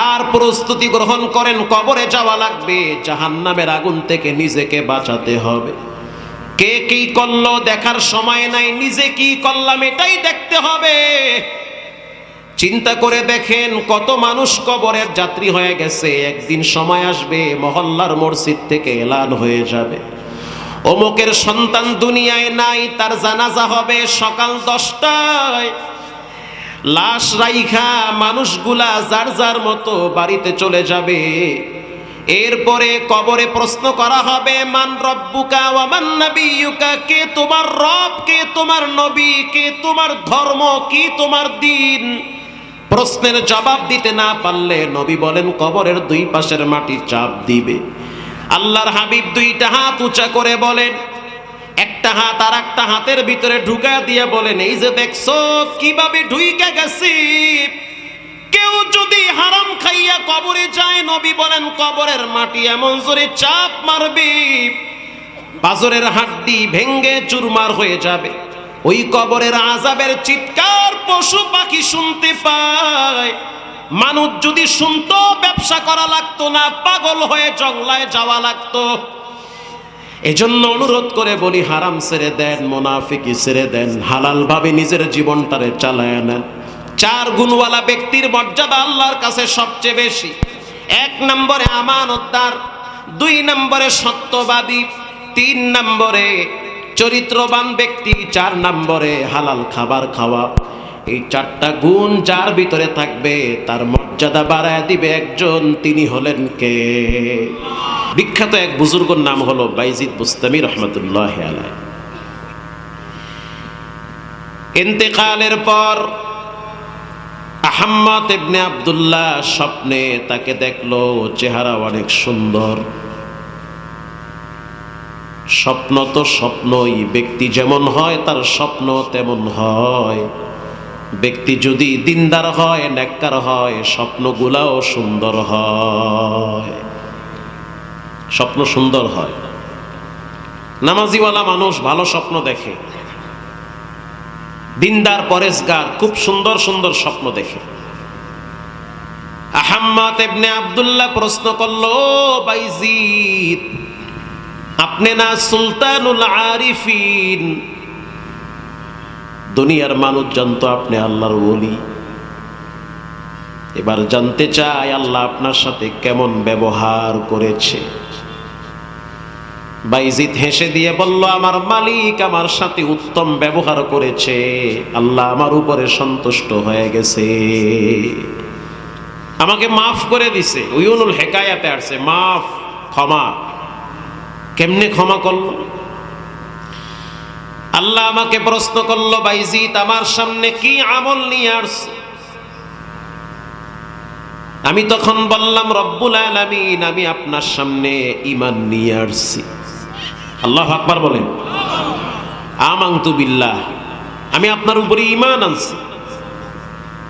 আর প্রস্তুতি গ্রহণ করেন, কবরে যাওয়া লাগবে, জাহান্নামের আগুন থেকে নিজেকে বাঁচাতে হবে। কে কি করলো দেখার সময় নাই, নিজে কি করলাম এটাই দেখতে হবে। চিন্তা করে দেখেন, কত মানুষ কবরের যাত্রী হয়ে গেছে। একদিন সময় আসবে, মহল্লার মসজিদ থেকে এলান হয়ে যাবে, অমুকের সন্তান দুনিয়ায় নাই, তার জানাজা হবে সকাল 10টায়। লাশ রাইখা মানুষগুলা যার যার মতো বাড়িতে চলে যাবে। এরপরে কবরে প্রশ্ন করা হবে, মান রব্বুকা ওয়া মান নাবিয়ুকা, কে তোমার রব, কে তোমার নবী, কে তোমার ধর্ম, কি তোমার দ্বীন। প্রশ্নের জবাব দিতে না পারলে নবী বলেন কবরের 2 পাশের মাটি চাপ দিবে। আল্লাহর হাবিব 2টা হাত উঁচা করে বলেন, একটা হাত আর একটা হাতের ভিতরে ঢুকা দিয়ে বলেন, এই যে দেখছো কিভাবে ঢুইকা গেছি। কেউ যদি হারাম খাইয়া কবরে যায়, নবী বলেন কবরের মাটি এমন জোরে চাপ মারবে, পাজরের হাড্ডি ভেঙ্গে চুরমার হয়ে যাবে। ওই কবরের আযাবের চিৎকার পশু পাখি শুনতে পায়। মানুষ যদি শুনতো, ব্যবসা করা লাগতো না, পাগল হয়ে জংলায় যাওয়া লাগতো। এজন্য অনুরোধ করে বলি, হারাম ছেড়ে দেন, মুনাফিকি ছেড়ে দেন, হালাল ভাবে নিজের জীবনটারে চালায় নেন। 4 গুণওয়ালা ব্যক্তির মর্যাদা আল্লাহর কাছে সবচেয়ে বেশি। 1 নম্বরে আমানতদার, 2 নম্বরে সত্যবাদী, 3 নম্বরে চরিত্রবান ব্যক্তি, 4 নম্বরে হালাল খাবার খাওয়া। এই 4টা গুণ যার ভিতরে থাকবে তার মর্যাদা বাড়ায় দিবে একজন, তিনি হলেন কে? বিখ্যাত এক বুজুর্গের নাম হলো বাইজিদ বুস্তামি রহমতুল্লাহি আলাইহি। ইন্তেকালের পর আহমদ ইবনে আব্দুল্লাহ স্বপ্নে তাকে দেখলো, চেহারা অনেক সুন্দর। স্বপ্ন তো স্বপ্নই, ব্যক্তি যেমন হয় তার স্বপ্ন তেমন হয়। ব্যক্তি যদি দিনদার হয়, নেককার হয়, স্বপ্নগুলাও সুন্দর হয়। স্বপ্ন সুন্দর হয়। নামাজিওয়ালা মানুষ ভালো স্বপ্ন দেখে, দিনদার পরেশগার খুব সুন্দর সুন্দর স্বপ্ন দেখে। আহমদ ইবনে আব্দুল্লাহ প্রশ্ন করলো, বাইজিদ আপনি না সুলতানুল আরিফিন? দুনিয়ার মানুষ জানতো আপনি আল্লাহর ওলি। এবার জানতে চাই আল্লাহ আপনার সাথে কেমন ব্যবহার করেছে। বাইজিদ হেসে দিয়ে বলল, আমার মালিক আমার সাথে উত্তম ব্যবহার করেছে, আল্লাহ আমার উপরে সন্তুষ্ট হয়ে গেছে, আমাকে মাফ করে দিছে। উয়ুনুল হেকায়াতে আসছে মাফ, ক্ষমা। কেমনে ক্ষমা করলো? আল্লাহ আমাকে প্রশ্ন করলো, বাইজিদ আমার সামনে কি আমল নিয়ে আসছে? আমি তখন বললাম, রব্বুল আলামিন, আমি আপনার সামনে ঈমান নিয়ে আসছি। আল্লাহু আকবার বলেন। আমানতু বিল্লাহ, আমি আপনার উপরে ঈমান আনছি।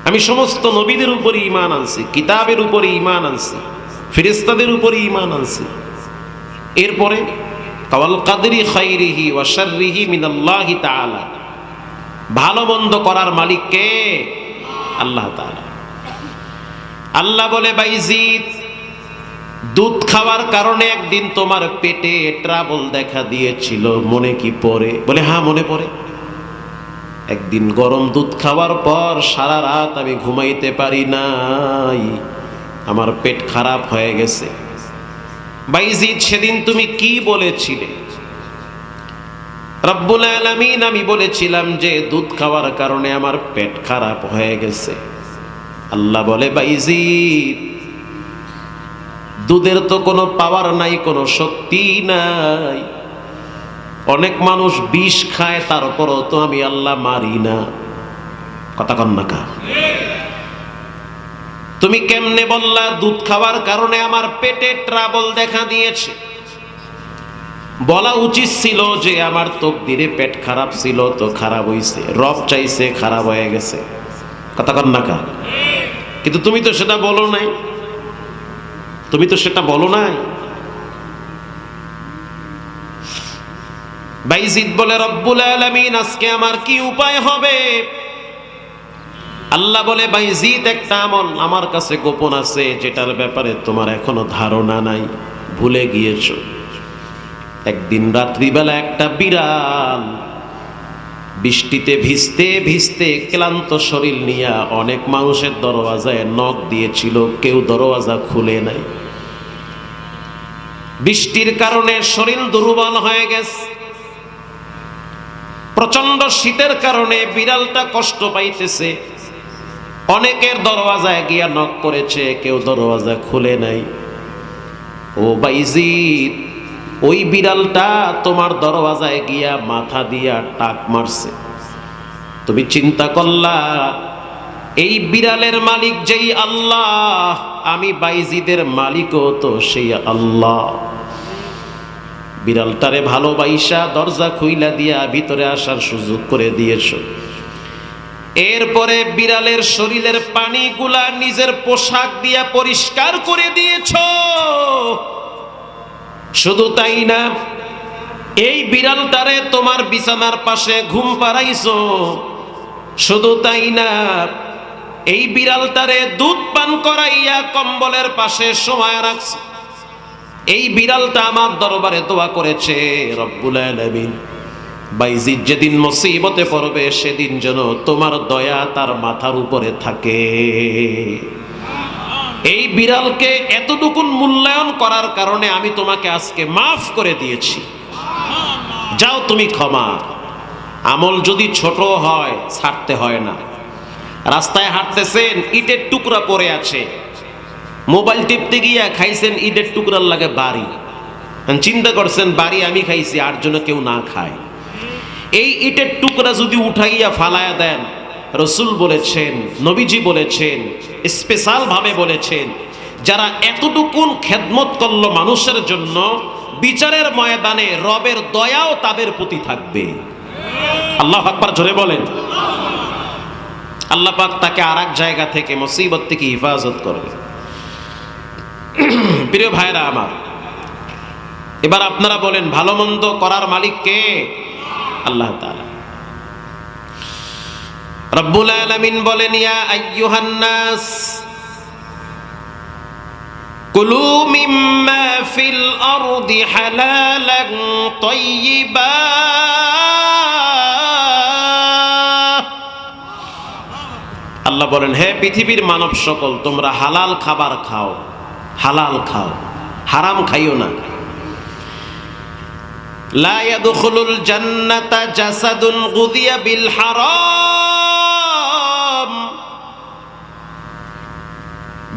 আমি সমস্ত নবীদের উপরে ঈমান আনছি, কিতাবের উপরে ঈমান আনছি, ফেরেশতাদের উপরে ঈমান আনছি। এরপরে ওয়াল কাদরি খাইরিহি ওয়া শাররিহি মিনাল্লাহি তাআলা, ভালো মন্দ করার মালিক কে? আল্লাহ তাআলা। আল্লাহ বলে বাইজিদ, দুধ খাওয়ার কারণে একদিন তোমার পেটে ট্রাবল দেখা দিয়েছিল, মনে কি পড়ে? বলে হ্যাঁ মনে পড়ে। একদিন গরম দুধ খাওয়ার পর সারা রাত আমি ঘুমাইতে পারি নাই, আমার পেট খারাপ হয়ে গেছে। বাইজিদ, সেদিন তুমি কি বলেছিলে? রব্বুল আলামিন, আমি বলেছিলাম যে দুধ খাওয়ার কারণে আমার পেট খারাপ হয়ে গেছে। আল্লাহ বলে বাইজিদ, দুধের তো কোনো পাওয়ার নাই, কোনো শক্তি নাই। অনেক মানুষ বিষ খায়, তারপরও তো আমি আল্লাহ মারি না। কথা কন না কা? তুমি কেমনে বললা দুধ খাওয়ার কারণে আমার পেটে ট্রাবল দেখা দিয়েছে? বলা উচিত ছিল যে আমার তকদিরে পেট খারাপ ছিল, তো খারাপ হইছে, রব চাইছে, খারাপ হয়ে গেছে। কথা কন না কা? কিন্তু তুমি তো সেটা বলো নাই, তুমি তো সেটা বলো নাই। বাইজিদ বলে, রব্বুল আলামিন, আজকে আমার কি উপায় হবে? আল্লাহ বলে, বাইজিদ, একটা আমল আমার কাছে গোপন আছে, যেটার ব্যাপারে তোমার এখনো ধারণা নাই, ভুলে গিয়েছো। একদিন রাত্রিবেলা একটা বিড়াল বৃষ্টিতে ভিজতে ভিজতে ক্লান্ত শরীর নিয়ে অনেক মানুষের দরওয়াজায় নক দিয়েছিল, কেউ দরওয়াজা খুলে নাই। বৃষ্টির কারণে শরীর দুর্বল হয়ে গেছে, প্রচন্ড শীতের কারণে বিড়ালটা কষ্ট পাইতেছে। অনেকের দরওয়াজায় গিয়া নক করেছে, কেউ দরওয়াজা খুলে নাই। ও বাইজিদ, ওই বিড়ালটা তোমার দরওয়াজায় গিয়া মাথা দিয়া টাক মারছে। তুমি চিন্তা করলা, এই বিড়ালের মালিক যেই আল্লাহ, আমি বাইজিদের মালিকও তো সেই আল্লাহ। বিড়ালটারে ভালোবাসা দরজা খুইলা দিয়া ভিতরে আসার সুযোগ করে দিয়েছ। এরপরে বিড়ালের শরীরের পানিগুলা নিজের পোশাক দিয়া পরিষ্কার করে দিয়েছ। শুধু তাই না, এই বিড়ালটারে তোমার বিছানার পাশে ঘুম পাড়াইছো। শুধু তাই না, এই বিড়ালটারে দুধ পান করাইয়া কম্বলের পাশে শোয়ায় রাখছো। এই বিড়ালটা আমার দরবারে দোয়া করেছে, রব্বুল আলামিন, বাইজিদ যেদিন মুসিবতে পড়বে সেদিন যেন তোমার দয়া তার মাথার উপরে থাকে। এই বিড়ালকে এতটুকু মূল্যায়ন করার কারণে আমি তোমাকে আজকে মাফ করে দিয়েছি, যাও তুমি ক্ষমা। আমল যদি ছোট হয় ছাড়তে হয় না। রাস্তায় হাঁটতেছেন, ইটের টুকরা পড়ে আছে, মোবাইল টিপতে গিয়া খাইছেন ইটের টুকরার লাগে বাড়ি। চিন্তা করছেন বাড়ি আমি খাইছি, আর জন্য কেউ না খায়। এই ইটের টুকরা যদি উঠাইয়া ফালায়া দেন, রসুল বলেছেন, নবীজি বলেছেন, স্পেশাল ভাবে বলেছেন, যারা এতটুকুন খেদমত করলো মানুষের জন্য, বিচারের ময়দানে রবের দয়াও তাদের প্রতি থাকবে। আল্লাহু আকবার, জোরে বলেন। আল্লাহ পাক তাকে আর এক জায়গা থেকে মুসিবত থেকে হিফাজত করবে। প্রিয় ভাইরা আমার, এবার আপনারা বলেন, ভালো মন্দ করার মালিক কে? আল্লাহ তাআলা। রব্বুল আলামিন বলেন, ইয়া আইয়ুহান নাস কুলু মিম্মা ফিল আরদি হালালান তাইয়্যিবা। আল্লাহ বলেন, হে পৃথিবীর মানব সকল, তোমরা হালাল খাবার খাও, হালাল খাও, হারাম খাইও না। লা ইয়াদখুলুল জান্নাতা জাসাদুন গুযিয়া বিল হারাম।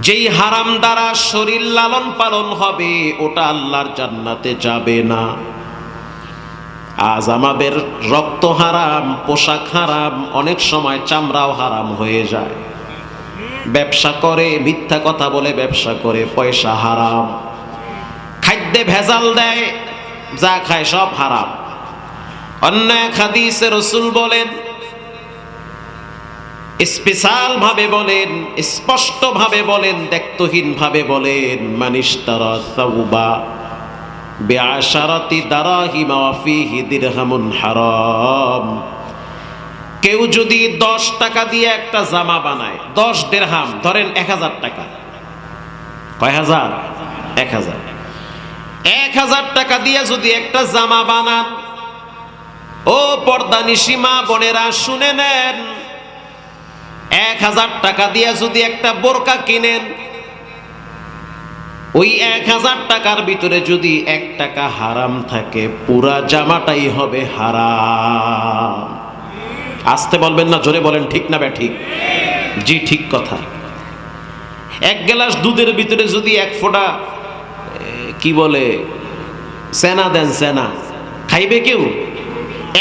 যেই হারাম দ্বারা শরীর লালন পালন হবে, ওটা আল্লাহর জান্নাতে যাবে না। আজ আমাদের রক্ত হারাম, পোশাক হারাম, অনেক সময় চামড়াও হারাম হয়ে যায়। ব্যবসা করে, মিথ্যা কথা বলে ব্যবসা করে, পয়সা হারাম। খাদ্যে ভেজাল দেয়, যা খায় সব হারাম। অন্য এক হাদিসে রাসূল বলেন, স্পেশাল ভাবে বলেন, স্পষ্ট ভাবে বলেন, দেখতহীন ভাবে বলেন, মানিশতারা সাউবা বিআশারাতি দারাহিম ওয়া ফীহি দিরহামুন হারাম। কেউ যদি 10 টাকা দিয়ে একটা জামা বানায়, 10 দিরহাম, ধরেন 1000 টাকা, কয় হাজার? 1000। 1000 টাকা দিয়ে যদি একটা জামা বানান, ও পর্দানিশী মা বোনেরা শুনে নেন, 1000 টাকা দিয়ে যদি একটা বোরকা কিনেন, ওই 1000 টাকার ভিতরে যদি 1 টাকা হারাম থাকে, পুরা জামাটাই হবে হারাম। আসতে বলবেন না, জোরে বলেন, ঠিক না ঠিক? জি, ঠিক কথা। 1 গ্লাস দুধের ভিতরে যদি 1 ফোঁটা কি বলে সেনা দেন, সেনা খাইবে কেউ?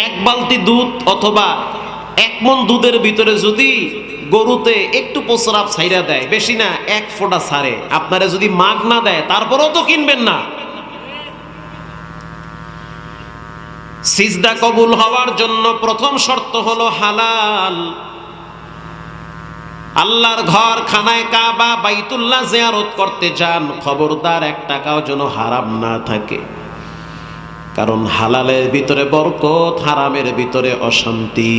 1 বালতি দুধ অথবা 1 মণ দুধের ভিতরে যদি গরুতে একটু প্রস্রাব ছাইরা দেয়, বেশি না 1 ফোঁটা ছাড়ে, আপনারা যদি মাগ না দেয় তারপরেও তো কিনবেন না। সিজদা কবুল হওয়ার জন্য প্রথম শর্ত হলো হালাল। আল্লাহর ঘর খানায় কাবা বাইতুল্লাহ জিয়ারত করতে যান, খবরদার 1 টাকাও যেন হারাম না থাকে, কারণ হালালের ভিতরে বরকত, হারামের ভিতরে অশান্তি।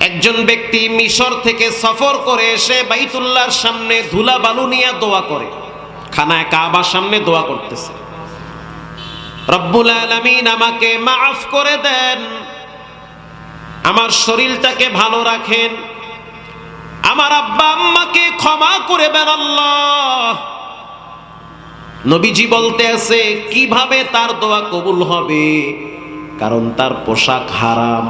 একজন ব্যক্তি মিশর থেকে সফর করে এসে বাইতুল্লাহর সামনে ধুলা বালু নিয়ে দোয়া করে, খানায় কাবার সামনে দোয়া করতেছে, রব্বুল আলামিন আমাকে মাফ করে দেন, আমার শরীরটাকে ভালো রাখেন, আমার আব্বা আম্মাকে ক্ষমা করে দেন আল্লাহ। নবীজি বলতে আছে কিভাবে তার দোয়া কবুল হবে? কারণ তার পোশাক হারাম,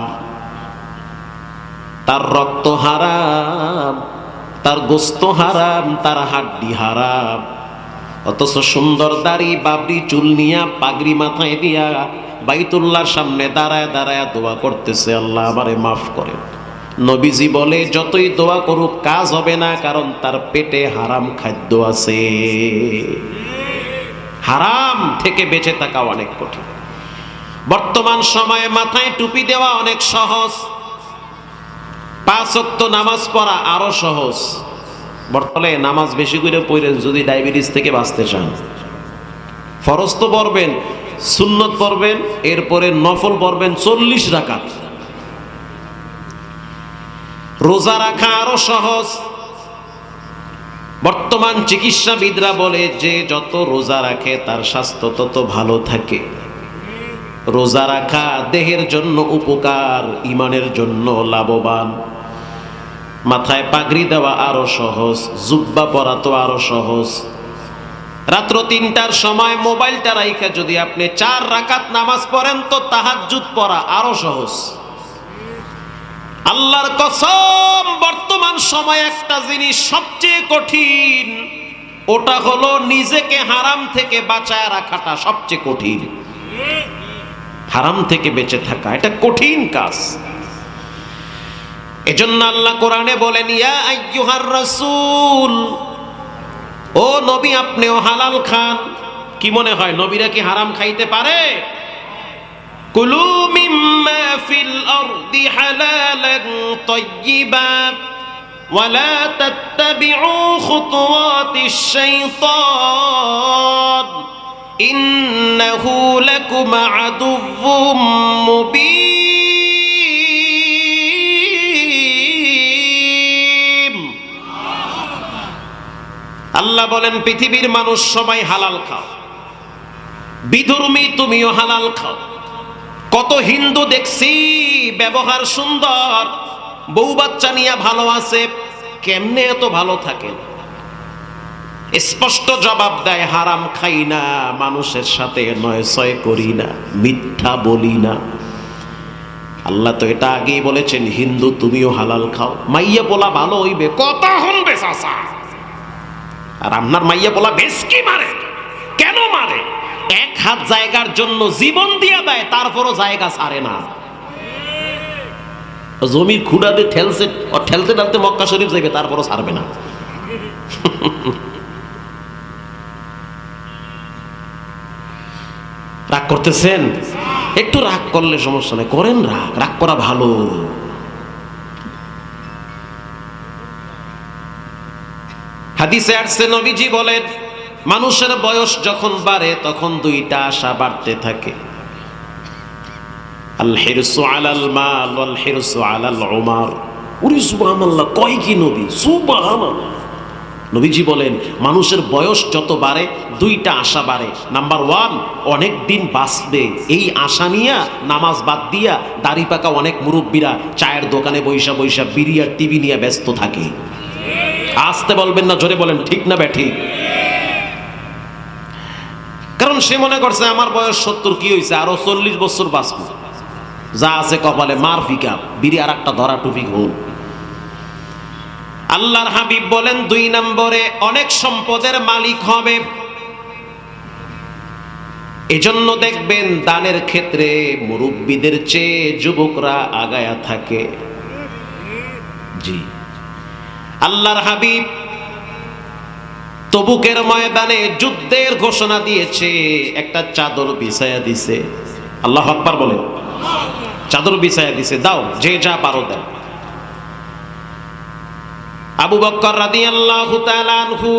তার রক্ত হারাম, তার গোস্ত হারাম, তার হাড্ডি হারাম, অথচ সুন্দর দাড়ি বাবরি চুল নিয়া পাগড়ি মাথায় দিয়া বাইতুল্লাহর সামনে দাঁড়ায় দাঁড়ায় দোয়া করতেছে, আল্লাহ আমারে মাফ করেন। নবীজি বলে যতই দোয়া করুক কাজ হবে না, কারণ তার পেটে হারাম খাদ্য আছে। হারাম থেকে বেঁচে থাকা অনেক কঠিন। বর্তমান সময়ে মাথায় টুপি দেওয়া অনেক সহজ, 5 ওয়াক্ত নামাজ পড়া আরো সহজ। বর্তমানে নামাজ বেশি করে পড়েন যদি ডায়াবেটিস থেকে বাঁচতে চান। ফরজ তো পড়বেন, সুন্নত পড়বেন, এরপরে নফল পড়বেন 40 রাকাত। রোজা রাখা আরো সহজ। বর্তমান চিকিৎসাবিদরা বলে যে যত রোজা রাখে তার স্বাস্থ্য তত ভালো থাকে। রোজা রাখা দেহের জন্য উপকার, ইমানের জন্য লাভবান। মাথায় পাগড়ি দেওয়া আরো সহজ, জুব্বা পরা তো আরো সহজ। রাত্র 3টার সময় মোবাইলটা রাইখা যদি আপনি 4 রাকাত নামাজ পড়েন তো তাহাজ্জুদ পড়া আরো সহজ। আল্লাহর কসম, বর্তমান সময় একটা জিনিস সবচেয়ে কঠিন, ওটা হলো নিজেকে হারাম থেকে বাঁচায় রাখাটা সবচেয়ে কঠিন। হারাম থেকে বেঁচে থাকা এটা কঠিন কাজ। এজন্য আল্লাহ কোরআনে বলেন, ইয়া আইয়ুহার রাসূল, ও নবী আপনিও হালাল খান। কি মনে হয় নবীরা কি হারাম খাইতে পারে? কুলু মিম্মা ফিল আরদি হালালান তাইয়্যিবান ওয়া লা তাত্তাবিউ খুতুওয়াতিশ শাইতান ইন্নাহু লাকুম আদুউম মুবিন। আল্লাহ বলেন পৃথিবীর মানুষ সবাই হালাল খাও, বিধর্মী তুমিও হালাল খাও। কত হিন্দু দেখছি ব্যবহার সুন্দর, বউ বাচ্চা নিয়ে ভালো আছে, কেমনে এত ভালো থাকেন? স্পষ্ট জবাব দেয়, হারাম খাই না, মানুষের সাথে নয় ছয় করি না, মিথ্যা বলি না। আল্লাহ তো এটা আগেই বলেছেন, হিন্দু তুমিও হালাল খাও। মাইয়া পোলা ভালো হইবে, কথা হনবে চাচা। আর আপনার মাইয়া পোলা বেশ কি মারে, কেন মারে? 1 হাত জায়গার জন্য জীবন দিয়ে দেয়, তারপরও জায়গা ছাড়ে না। জমির খুঁড়া দিয়ে ঠেলতে ঠেলতে মক্কা শরীফ যাবে, তারপরও ছাড়বে না। রাগ করতেছেন? একটু রাগ করলে সমস্যা নেই, করেন রাগ, রাগ করা ভালো। হাদিসে আসছে, নবীজি বলেন মানুষের বয়স যখন বাড়ে তখন 2টা আশা বাড়তে থাকে। আল হিরসু আলাল মাল ওয়াল হিরসু আলাল উমার। ওরে সুবহানাল্লাহ, কয় কি নবী, সুবহানাল্লাহ। নবীজি বলেন, মানুষের বয়স যত বাড়ে দুইটা আশা বাড়ে। নাম্বার ওয়ান, অনেক দিন বাঁচবে, এই আশা নিয়ে নামাজ বাদ দিয়া দাড়ি পাকা অনেক মুরব্বীরা চায়ের দোকানে বৈশা বৈশা বিড়ি আর টিভি নিয়ে ব্যস্ত থাকে। আসতে বলবেন না, জোরে বলেন, ঠিক না ব্যাঠিক? কারণ সে মনে করছে আমার বয়স 70, কি হয়েছে, আরো 40 বছর বাঁচবো, যা আছে কপালে মার ফিকা, বিড়ি আর একটা ধরা টুপি ঘুম। আল্লাহর হাবিব বলেন, 2 নম্বরে অনেক সম্পদের মালিক হবে। এজন্য দেখবেন দানের ক্ষেত্রে মুরব্বীদের চেয়ে যুবকরা আগায়া থাকে। জি, আল্লাহর হাবিব তবুকের ময়দানে যুদ্ধের ঘোষণা দিয়েছে, একটা চাদর বিছায়া দিছে। আল্লাহু আকবার বলেন। চাদর বিছায়া দিছে, দাও যে যা পারো দাও। আবু বকর রাদিয়াল্লাহু তাআলা আনহু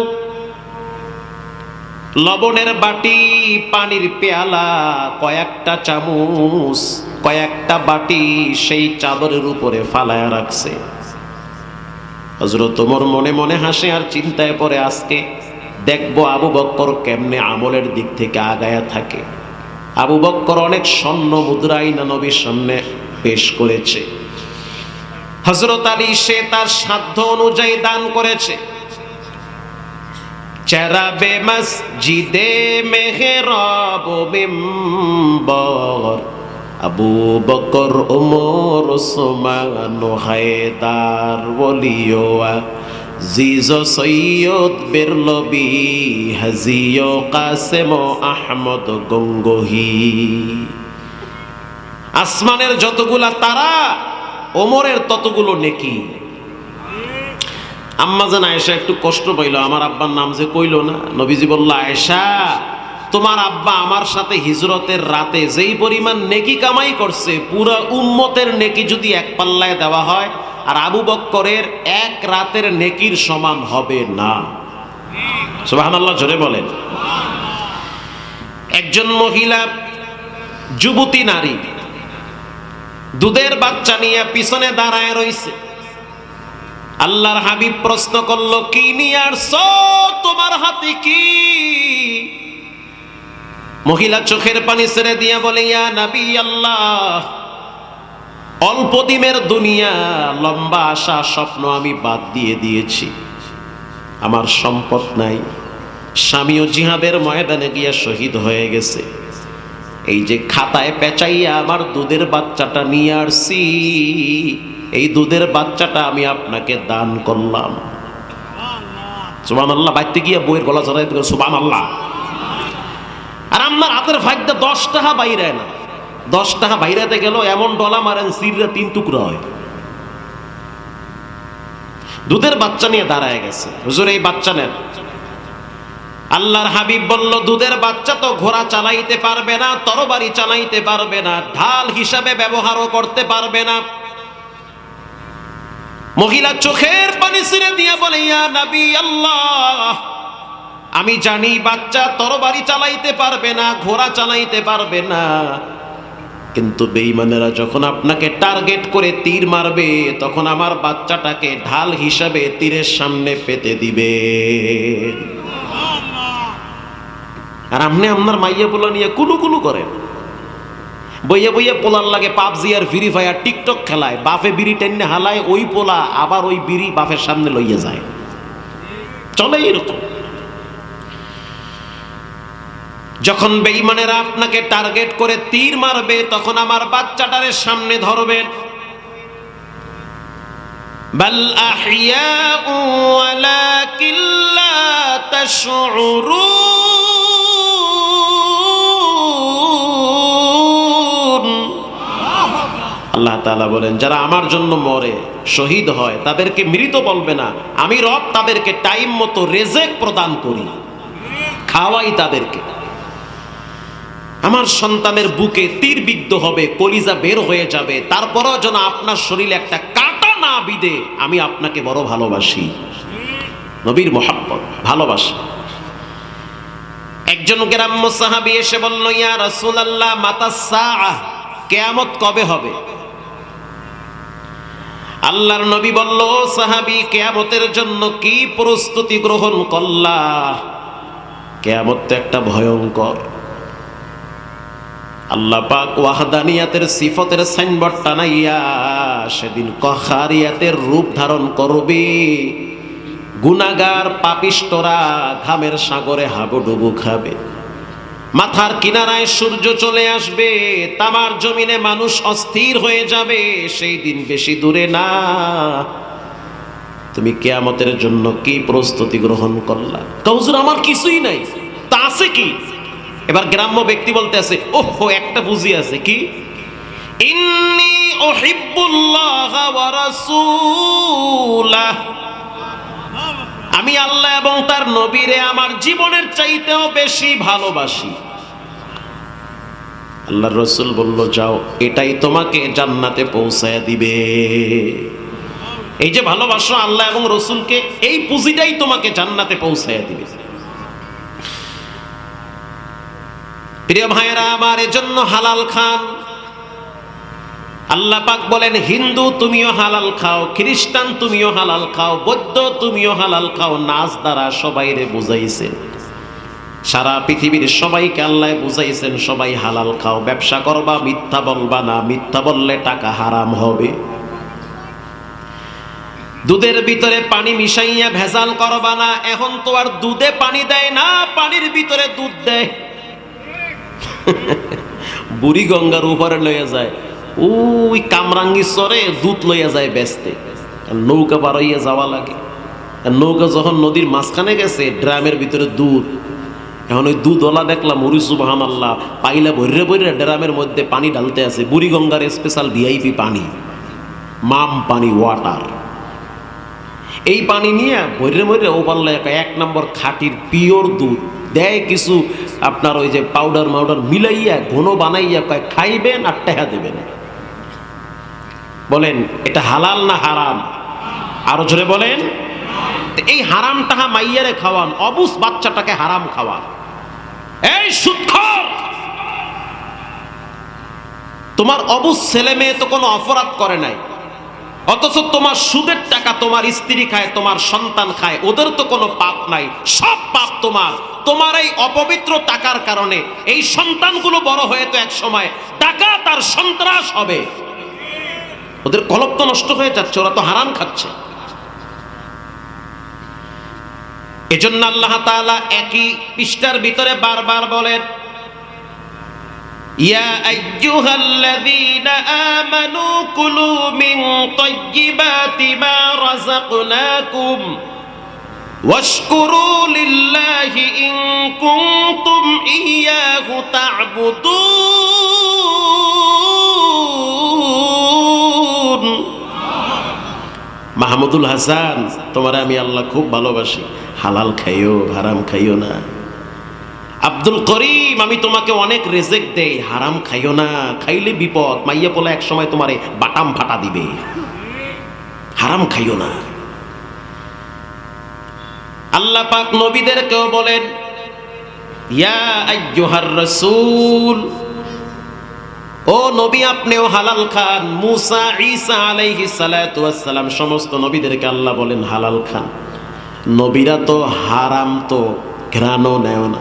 লবণের বাটি, পানির পেয়ালা, কয়েকটা চামচ, কয়েকটা বাটি সেই চাদরের উপরে ফালায়া রাখছে। হযরত ওমর মনে মনে হাসে আর চিন্তায় পড়ে, আজকে দেখবো আবু বকর কেমনে আমলের দিক থেকে আগায়া থাকে। আবু বকর অনেক স্বর্ণ মুদ্রাই না নবীর সামনে পেশ করেছে। হযরত আলী সে তার সাধ্য অনুযায়ী দান করেছে। চেরাবে মসজিদে মেহরাব মিম্বর, আবু বকর ওমর ওসমান হায়দার ওলিওয়া জিজো সৈয়দ বেরলবি হাজিও কাসেম আহমদ গঙ্গোহী। আসমানের যতগুলা তারা, ওমরের ততগুলো নেকি। আম্মা জান আয়েশা একটু কষ্ট পাইল, আমার আব্বার নাম যে কইল না। নবীজি বলল, আয়েশা, তোমার আব্বা আমার সাথে হিজরতের রাতে যেই পরিমাণ নেকি কামাই করছে, পুরো উম্মতের নেকি যদি এক পাল্লায় দেওয়া হয়, আর আবু বকরের এক রাতের নেকির সমান হবে না। সুবহানাল্লাহ, জোরে বলেন। একজন মহিলা, যুবতী নারী, দুধের বাচ্চা নিয়ে পিছনে দাঁড়ায় রইছে। আল্লাহর হাবিব প্রশ্ন করলো, কি নিয়ে আসছো, তোমার হাতে কি? মহিলা চোখের পানি ছেড়ে দিয়ে বলে, ইয়া নবী আল্লাহ, অল্প দিনের দুনিয়া, লম্বা আশা স্বপ্ন আমি বাদ দিয়ে দিয়েছি। আমার সম্পদ নাই, স্বামীও জিহাদের ময়দানে গিয়া শহীদ হয়ে গেছে। এই যে খাতায় পেঁচাইয়া আমার দুধের বাচ্চাটা নিয়ে আসছি, এই দুধের বাচ্চাটা আমি আপনাকে দান করলাম। সুবহানাল্লাহ। বাইতে গিয়া বইয়ের গলা জড়াই দিল, সুবহানাল্লাহ। আর আমার হাতের ফাইকটা 10 টাকা বাইরে না, 10 টাকা বাইরেতে গেল, এমন ডলা মারেন সিররা 3 টুকরা হয়। দুধের বাচ্চা নিয়ে দাঁড়ায় গেছে, হুজুর এই বাচ্চা নেন। আল্লাহর হাবিব বলল, দুধের বাচ্চা তো ঘোড়া চালাইতে পারবে না, তরবারি চালাইতে পারবে না, ঢাল হিসাবে ব্যবহারও করতে পারবে না। মহিলা চোখের পানি ছেড়ে দিয়ে বলে, ইয়া নবী আল্লাহ, আমি জানি বাচ্চা তরবারি চালাইতে পারবে না, ঘোড়া চালাইতে পারবে না, কিন্তু বেঈমানেরা যখন আপনাকে টার্গেট করে তীর মারবে, তখন আমার বাচ্চাটাকে ঢাল হিসাবে তীরের সামনে পেতে দিবে। আর আপনি আপনার মাইয়া পোলা নিয়ে কুলু কুলু করেন, বইয়া বইয়া পোলার লাগে পাবজি আর ফ্রি ফায়ার টিকটক খেলায়, বাফে বিড়ি টেনে হালায়, ওই পোলা আবার ওই বিড়ি বাফের সামনে লইয়া যায়, চলে এরকম। যখন বেঈমানেরা আপনাকে টার্গেট করে তীর মারবে, তখন আমার বাচ্চাটারে সামনে ধরবেন। বাল আহইয়াউ ওয়ালাকিন লা তাশউরুন। আল্লাহ তাআলা বলেন, যারা আমার জন্য মরে, শহীদ হয়, তাদেরকে মৃত বলবে না, আমি রব তাদেরকে টাইম মতো রেজেক প্রদান করি, খাওয়াই তাদেরকে। আমার সন্তানের বুকে তীর বিদ্ধ হবে, কলিজা বের হয়ে যাবে, তারপরও যেন আপনার শরীরে একটা কাঁটা না বিধে, আমি আপনাকে বড় ভালোবাসি। নবীর মোহাব্বত, ভালোবাসা। একজন গ্রাম্য সাহাবী এসে বলল, ইয়া রাসূলুল্লাহ, মাতা সাআহ, কিয়ামত কবে হবে? আল্লাহর নবী বলল, সাহাবী, কিয়ামতের জন্য কি প্রস্তুতি গ্রহণ করলা? কিয়ামত তো একটা ভয়ঙ্কর। আল্লাহ পাক ওয়াহদানিয়াতের সিফতের সাইনবোর্ড টানাইয়া সেদিন কখারিয়াতের রূপ ধারণ করবে। গুনাহগার পাপিষ্টরা ঘামের সাগরে হাবুডুবু খাবে। মাথার কিনারায় সূর্য চলে আসবে, তামার জমিনে মানুষ অস্থির হয়ে যাবে। সেই দিন বেশি দূরে না। তুমি কিয়ামতের জন্য কি প্রস্তুতি গ্রহণ করলা? হুজুর, আমার কিছুই নাই। তা আছে কি? এবার গ্রাম্য ব্যক্তি বলতে আছে, ওহো, একটা বুঝি আছে। কি? ইন্নী উহিব্বুল্লাহ ওয়া রাসূলাহ, আমি আল্লাহ এবং তার নবীরে আমার জীবনের চাইতেও বেশি ভালোবাসি। আল্লাহর রাসূল বলল, যাও, এটাই তোমাকে জান্নাতে পৌঁছায় দিবে। এই যে ভালোবাসো আল্লাহ এবং রাসূলকে, এই পুঁজিটাই তোমাকে জান্নাতে পৌঁছায় দিবে। প্রিয় ভাইয়েরা আমার, এজন্য হালাল খান। আল্লাহ পাক বলেন, হিন্দু তুমিও হালাল খাও, খ্রিস্টান তুমিও হালাল খাও, বৌদ্ধ তুমিও হালাল খাও। নাচ দ্বারা সবাইরে বুঝাইছেন, সারা পৃথিবীর সবাইকে আল্লাহ বুঝাইছেন, সবাই হালাল খাও। ব্যবসা করবা, মিথ্যা বলবা না, মিথ্যা বললে টাকা হারাম হবে। দুধের ভিতরে পানি মিশাইয়া ভেজাল করবা না। এখন তো আর দুধে পানি দেয় না, পানির ভিতরে দুধ দেয়। বুড়ি গঙ্গার উপরে লইয়া যায়, ওই কামরাঙ্গি চরে দুধ লইয়া যায় বেচতে। নৌকা পার হইয়া যাওয়া লাগে। নৌকা যখন নদীর মাঝখানে গেছে, ড্রামের ভিতরে দুধ। এখন ওই দুধওয়ালা দেখলাম, ওরে সুবহানাল্লাহ, পাইলা ভৈরে ভৈরে ড্রামের মধ্যে পানি ঢালতে আছে। বুড়ি গঙ্গার স্পেশাল ভিআইপি পানি, মাম পানি, ওয়াটার। এই পানি নিয়ে ভৈরে ভৈরে ও পাল্লা এক নম্বর খাঁটির পিওর দুধ দেয়। কিছু আপনার ওই যে পাউডার মাউডার মিলাইয়া ঘন বানাইয়া কয় খাইবেন আর টাকা দেবেন। বলেন, এটা হালাল না হারাম? আরো জোরে বলেন। এই হারাম টাকা মাইয়ারে খাওয়ান, অবুঝ বাচ্চাটাকে হারাম খাওয়ান। এই সুদখোর, তোমার অবুঝ ছেলে মেয়ে তো কোনো অপরাধ করে নাই, অথচ তোমার সুদের টাকা তোমার স্ত্রী খায়, তোমার সন্তান খায়, ওদের তো কোনো পাপ নাই। সব পাপ তোমার। তোমার এই অপবিত্র টাকার কারণে এই সন্তানগুলো বড় হয়ে তো এক সময় ডাকাত আর সন্ত্রাস হবে। ওদের কলব তো নষ্ট হয়ে যাচ্ছে, ওরা তো হারাম খাচ্ছে। এজন্য আল্লাহ তাআলা একই পৃষ্ঠার ভিতরে বারবার বলেন, ইয়া আইয়ুহাল্লাযীনা আমানু কুলু মিন তাইয়্যিবাতি মা রাযাকনাকুম ওয়াশকুরু লিল্লাহি ইন কুনতুম ইয়্যাহু তা'বুদুন। মাহমুদুল হাসান, তোমার আমি আল্লাহ খুব ভালোবাসি, হালাল খাইও, হারাম খাইও না। আব্দুল করিম, আমি তোমাকে অনেক রিজিক দেই, হারাম খাইও না, খাইলে বিপদ। মাইয়া পোলা এক সময় তোমারে বাটাম ফাটা দিবে, হারাম খাইও না। আল্লাহ পাক নবীদেরকেও বলেন, ইয়া আইয়ুহার রাসূল, ও নবী, আপনিও হালাল খান। মুসা, ঈসা আলাইহিস সালাতু ওয়াস সালাম, সমস্ত নবীদেরকে আল্লাহ বলেন হালাল খান। নবীরা তো হারাম তো ঘ্রাণও নেয় না,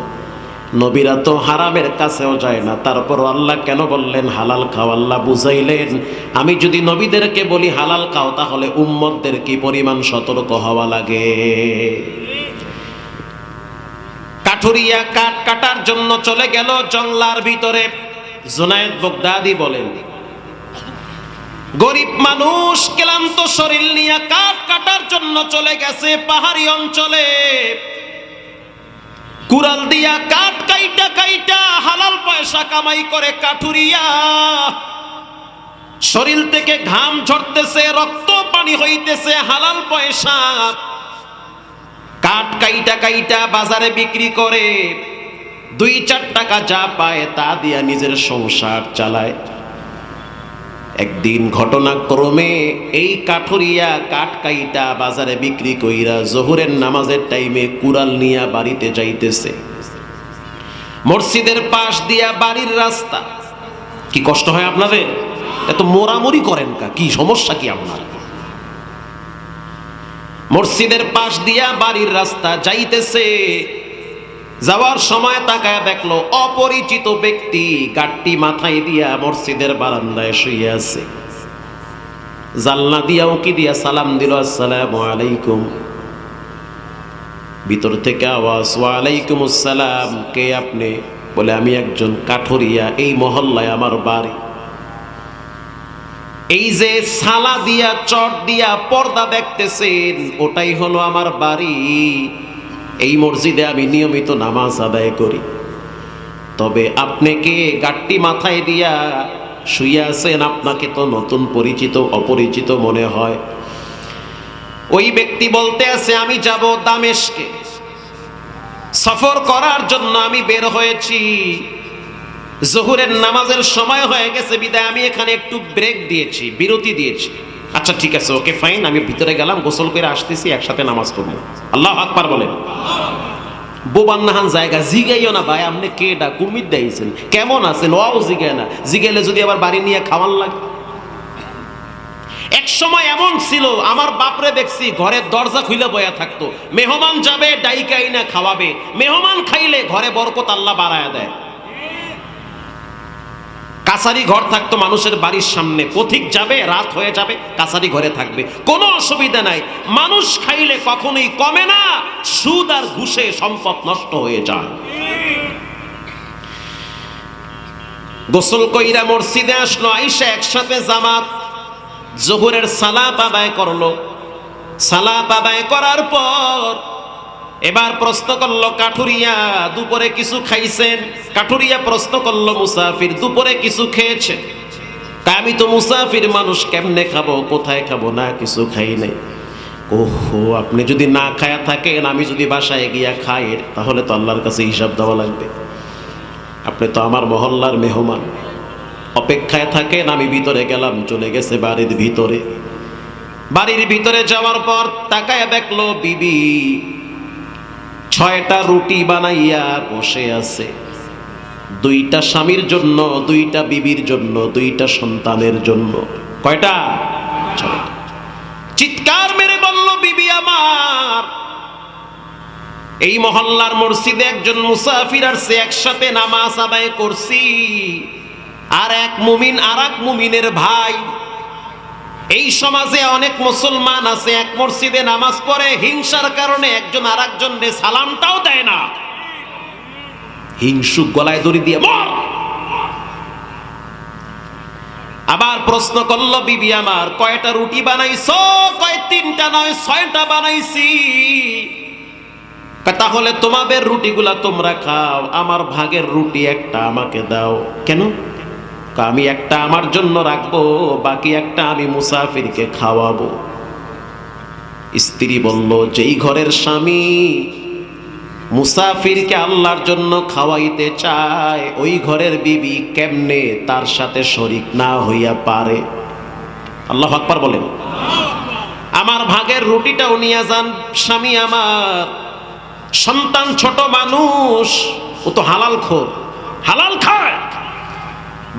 নবীরা তো হারামের কাছেও যায় না। তারপর আল্লাহ কেন বললেন হালাল খাও? আল্লাহ বুঝাইলেন, আমি যদি নবীদেরকে বলি হালাল খাও, তাহলে উম্মতদের কি পরিমাণ সতর্ক হওয়া লাগে। কাঠুরিয়া কাঠ কাটার জন্য চলে গেল জঙ্গলার ভিতরে। জুনায়েদ বাগদাদি বলেন, গরিব মানুষ ক্লান্ত শরীর নিয়ে কাঠ কাটার জন্য চলে গেছে পাহাড়ি অঞ্চলে। কুড়াল দিয়া কাঠ কাইটা কাইটা হালাল পয়সা কামাই করে কাঠুরিয়া। শরীর থেকে ঘাম ঝরতেছে, রক্ত পানি হইতেছে, হালাল পয়সা কাঠ কাইটা কাইটা বাজারে বিক্রি করে। 2-4 টাকা যা পায় তা দিয়া নিজের সংসার চালায়। একদিন ঘটনাক্রমে এই কাঠুরিয়া কাঠ কাইটা বাজারে বিক্রি কইরা জোহরের নামাজের টাইমে কুড়াল নিয়া বাড়িতে যাইতেছে। মসজিদের পাশ দিয়া বাড়ির রাস্তা, কি কষ্ট হয় আপনাদের? এত মোরামুরি করেন কা, কি সমস্যা কি আপনার? মসজিদের পাশ দিয়া বাড়ির রাস্তা যাইতেছে, যাওয়ার সময় তাকায় দেখলো অপরিচিত ব্যক্তি গাট্টি মাথায় দিয়া মসজিদের বারান্দায় শুয়ে আছে। জানলা দিয়া উকি দিয়া সালাম দিল, আসসালামু আলাইকুম। ভিতর থেকে আওয়াজ, ওয়ালাইকুম আসসালাম, কে আপনি? বলে আমি একজন কাঠুরিয়া, এই মহল্লায় আমার বাড়ি। এই যে সালা দিয়া চট দিয়া পর্দা দেখতেছেন, ওটাই হলো আমার বাড়ি। এই মসজিদে আমি নিয়মিত নামাজ আদায় করি। তবে আপনি কে গাট্টি মাথায় দিয়া শুয়ে আছেন? আপনাকে তো নতুন পরিচিত অপরিচিত মনে হয়। ওই ব্যক্তি বলতে আছে, আমি যাব দামেস্কে, সফর করার জন্য আমি বের হয়েছি। জোহরের নামাজের সময় হয়ে গেছে বিদায় আমি এখানে একটু ব্রেক দিয়েছি, বিরতি দিয়েছি। আচ্ছা ঠিক আছে, ওকে ফাইন, আমি ভিতরে গেলাম, গোসল করে আসতেছি, একসাথে নামাজ পড়বো। আল্লাহু আকবার বলেন। বোবান্নাহান জায়গা জিগাইও না ভাই, আপনি কে ডা কুমির দিয়েছেন, কেমন আছেন, ওয়াও জিগায় না। জিগাইলে যদি আবার বাড়ি নিয়ে খাওয়ার লাগে। এক সময় এমন ছিল, আমার বাপরে দেখছি ঘরের দরজা খুলে বয়া থাকতো, মেহমান যাবে ডাইকাই না খাওয়াবে, মেহমান খাইলে ঘরে বরকত আল্লাহ বাড়ায়া দেয়। কাছারি ঘর থাকতো মানুষের বাড়ির সামনে, পথিক যাবে, রাত হয়ে যাবে, কাছারি ঘরে থাকবে, কোনো অসুবিধা নাই। মানুষ খাইলে কখনোই কমে না, সুদ আর ঘুষে সম্পদ নষ্ট হয়ে যায়। গোসল কইরা মসজিদে আসলো, আইসা একসাথে জামাত জোহরের সালাত আদায় করলো। সালাত আদায় করার পর এবার প্রশ্ন করলো কাঠুরিয়া, দুপুরে কিছু খাইছেন? কাঠুরিয়া প্রশ্ন করলো, মুসাফির দুপুরে কিছু খেয়েছে? আমি তো মুসাফির মানুষ, কেমনে খাবো, কোথায় খাবো, না কিছু খাই নাই। ওহো, আপনি যদি না খায়া থাকেন, আমি যদি বাসায় গিয়া খাই, তাহলে তো আল্লাহর কাছে হিসাব দেওয়া লাগবে। আপনি তো আমার মহল্লার মেহমান, অপেক্ষায় থাকেন। আমি ভিতরে গেলাম, চলে গেছে বাড়ির ভিতরে। বাড়ির ভিতরে যাওয়ার পর তাকায় দেখলো বিবি 6টা রুটি বানাইয়া বসে আছে, 2টা স্বামীর জন্য, 2টা বিবির জন্য, 2টা সন্তানের জন্য। কয়টা? 6টা। চিৎকার মেরে বলল, বিবি আমার, এই মহল্লার মসজিদে একজন মুসাফির আসছে, একসাথে নামাজ আদায় করছি, আর এক মুমিন আর এক মুমিনের ভাই। এই সমাজে অনেক মুসলমান আছে, এক মসজিদে নামাজ পড়ে, হিংসার কারণে একজন আর একজনের সালামটাও দেয় না। হিংসুক গলায় দড়ি দিয়ে মর। আবার প্রশ্ন করলো, বিবি আমার, কয়টা রুটি বানাইছো? কয় 3টা নয় 6টা বানাইছি। তাহলে তোমাদের রুটিগুলা তোমরা খাও, আমার ভাগের রুটি একটা আমাকে দাও। কেন? আমি একটা আমার জন্য রাখবো, বাকি একটা আমি মুসাফিরকে খাওয়াবো। স্ত্রী বলল, যেই ঘরের স্বামী মুসাফিরকে আল্লাহর জন্য খাওয়াইতে চায়, ওই ঘরের বিবি কেমনে তার সাথে শরীক না হইয়া পারে? আল্লাহু আকবার বলেন। আমার ভাগের রুটিটাও নিয়ে যান স্বামী আমার। সন্তান ছোট মানুষ, ও তো হালাল খোর, হালাল খায়।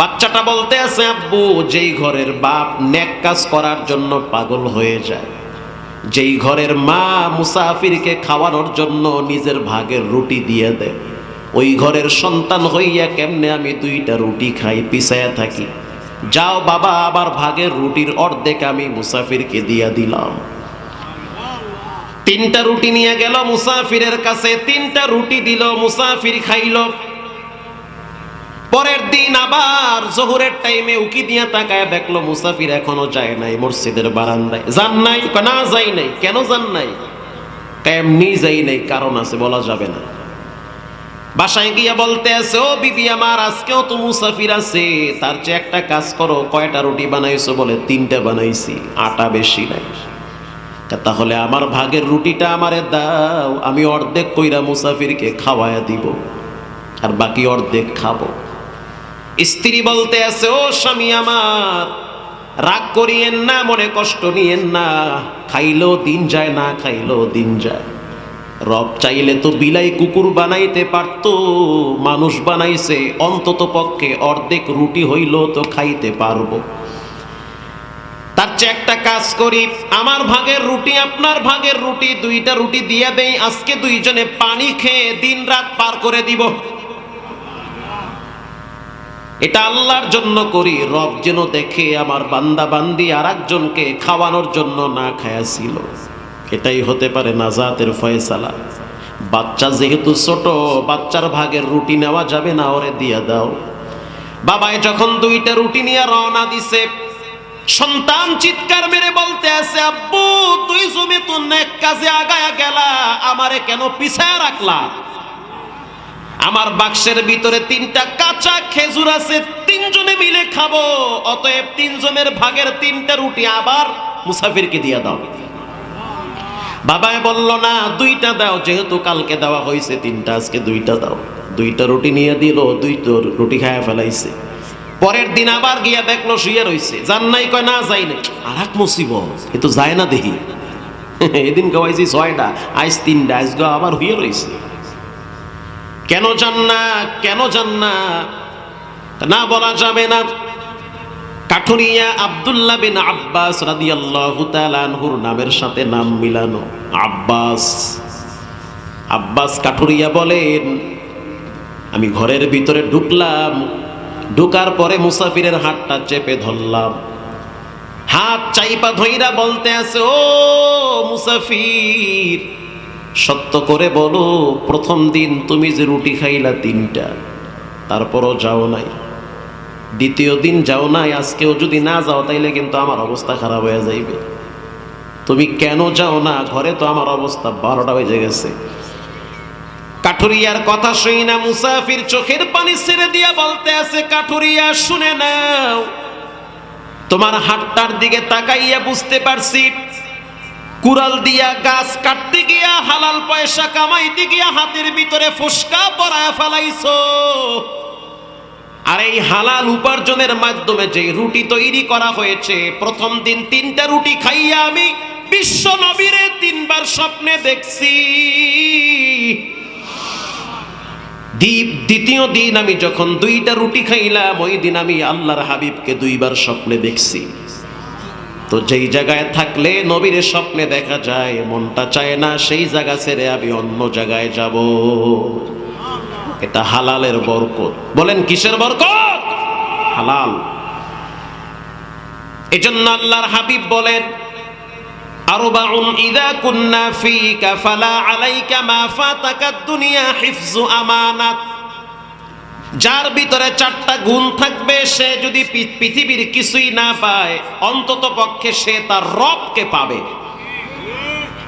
বাচ্চাটা বলতে আছে, আব্বু, যেই ঘরের বাপ নেক কাজ করার জন্য পাগল হয়ে যায়, যেই ঘরের মা মুসাফিরকে খাওয়ানোর জন্য নিজের ভাগের রুটি দিয়ে দেয়, ওই ঘরের সন্তান হইয়া কেমনে আমি 2টা রুটি খাই, পিছায়া থাকি? যাও বাবা, আবার ভাগের রুটির অর্ধেক আমি মুসাফিরকে দিয়া দিলাম। 3টা রুটি নিয়ে গেল মুসাফিরের কাছে, 3টা রুটি দিল, মুসাফির খাইল। পরের দিন আবার জোহরের টাইমে উকি দিয়া তাকায় দেখলো মুসাফির এখনো যায় নাই মসজিদের বারান্দায়। যান নাই? না যাই নাই। কেন যান নাই? এমনি যাই নাই, কারণ আছে, বলা যাবে না। বাসায় গিয়া বলতে আছে, ও বিবি আমার, আজকেও তো মুসাফির আছে, তার চেয়ে একটা কাজ করো, কয়টা রুটি বানাইছো? বলে 3টা বানাইছি, আটা বেশি নাই। তাহলে আমার ভাগের রুটিটা আমারে দাও, আমি অর্ধেক কইরা মুসাফিরকে খাওয়ায়া দিব, আর বাকি অর্ধেক খাবো। স্ত্রী বলতে আছে, ও স্বামী আমার, রাগ করিয়েন না, মনে কষ্ট নিয়েন না, খাইলেও দিন যায়, না খাইলেও দিন যায়। রব চাইলে তো বিলাই কুকুর বানাইতে পারত, মানুষ বানাইছে, অন্তত পক্ষে অর্ধেক রুটি হইল তো খাইতে পারবো। তার চেয়ে একটা কাজ করি, আমার ভাগের রুটি আপনার ভাগের রুটি, দুইটা রুটি দিয়ে দেই, আজকে দুইজনে পানি খেয়ে দিন রাত পার করে দিব। এটা আল্লাহর জন্য করি, রব যেন দেখে আমার বান্দা বান্দি আর একজনকে খাওয়ানোর জন্য না খায়াছিল। এটাই হতে পারে নাজাতের ফয়সালা। বাচ্চা যেহেতু ছোট, বাচ্চার ভাগের রুটি নেওয়া যাবে না, ওরে দিয়া দাও। বাবাই যখন দুইটা রুটি নিয়ে রওনা দিছে, সন্তান চিৎকার মেরে বলতে আছে, আব্বু তুই জমি তো নেক কাজে আগায়া গেলা, আমারে কেন পিছায় রাখলা? আমার বাক্সের ভিতরে 3টা কাঁচা খেজুর আছে, 3 জনে মিলে খাবো, অতএব 3 জনের ভাগের 3টা রুটি আবার মুসাফিরকে দিয়ে দাও। বাবাই বলল না, 2টা দাও, যেহেতু কালকে দেওয়া হয়েছে 3টা, আজকে 2টা দাও। 2টা রুটি নিয়ে দিল, 2টো রুটি খায়া ফেলাইছে। পরের দিন আবার গিয়া দেখলো শুয়ে রইছে, যান নাই? কয় না যাই না। আর এক মুসিবত, এ তো যায় না দেখি। এদিন খাওয়াইছি 6টা, আজ 3টা, আজ আবার শুয়ে রইছে। কেন যান না, কেন যান না? না বলা যাবে না। কাঠুরিয়া আব্দুল্লাহ বিন আব্বাস রাদিয়াল্লাহু তাআলা আনহুর নামের সাথে নাম মিলানো, আব্বাস। আব্বাস কাঠুরিয়া বলেন, আমি ঘরের ভিতরে ঢুকলাম, ঢুকার পরে মুসাফিরের হাতটা চেপে ধরলাম, হাত চাইপা ধইরা বলতে আছে, ও মুসাফির, সত্য করে বলো, প্রথম দিন তুমি যে রুটি খাইলা 3টা, তারপরও যাও নাই, দ্বিতীয় দিন যাও নাই, আজকেও যদি না যাও তাইলে কিন্তু আমার অবস্থা খারাপ হয়ে যাইবে। তুমি কেন যাও না? ঘরে তো আমার অবস্থা 12টা বেজে গেছে। কাঠুরিয়ার কথা শুই না মুসাফির চোখের পানি ছেড়ে দিয়া বলতে আছে, কাঠুরিয়া শুনে নাও, তোমার হাতটার দিকে তাকাইয়া বুঝতে পারছি, কুড়াল দিয়া গাছ কাটতে গিয়া, হালাল পয়সা কামাইতে গিয়া হাতের ভিতরে ফুসকা পরায় ফেলাইছো। আর এই হালাল উপার্জনের মাধ্যমে যে রুটি তৈরি করা হয়েছে, প্রথম দিন 3টা রুটি খাইয়া আমি বিশ্ব নবীরে 3বার স্বপ্নে দেখছি। দ্বিতীয় দিন আমি যখন 2টা রুটি খাইলাম, ওই দিন আমি আল্লাহর হাবিবকে 2বার স্বপ্নে দেখছি। তো যেই জায়গায় থাকলে নবীর স্বপ্নে দেখা যায়, মনটা চায় না সেই জায়গা ছেড়ে আমি অন্য জায়গায় যাব। এটা হালালের বরকত। বলেন কিসের বরকত? হালাল। এজন্য আল্লাহর হাবিব বলেন, আরবাউন ইযা কুন্না ফীকা ফালা আলাইকা মা ফাতাকা দুনিয়া হিফযু আমানাত। যার ভিতরে 4টা গুণ থাকবে, সে যদি পৃথিবীর কিছুই না পায়, অন্তত পক্ষে সে তার রবকে পাবে।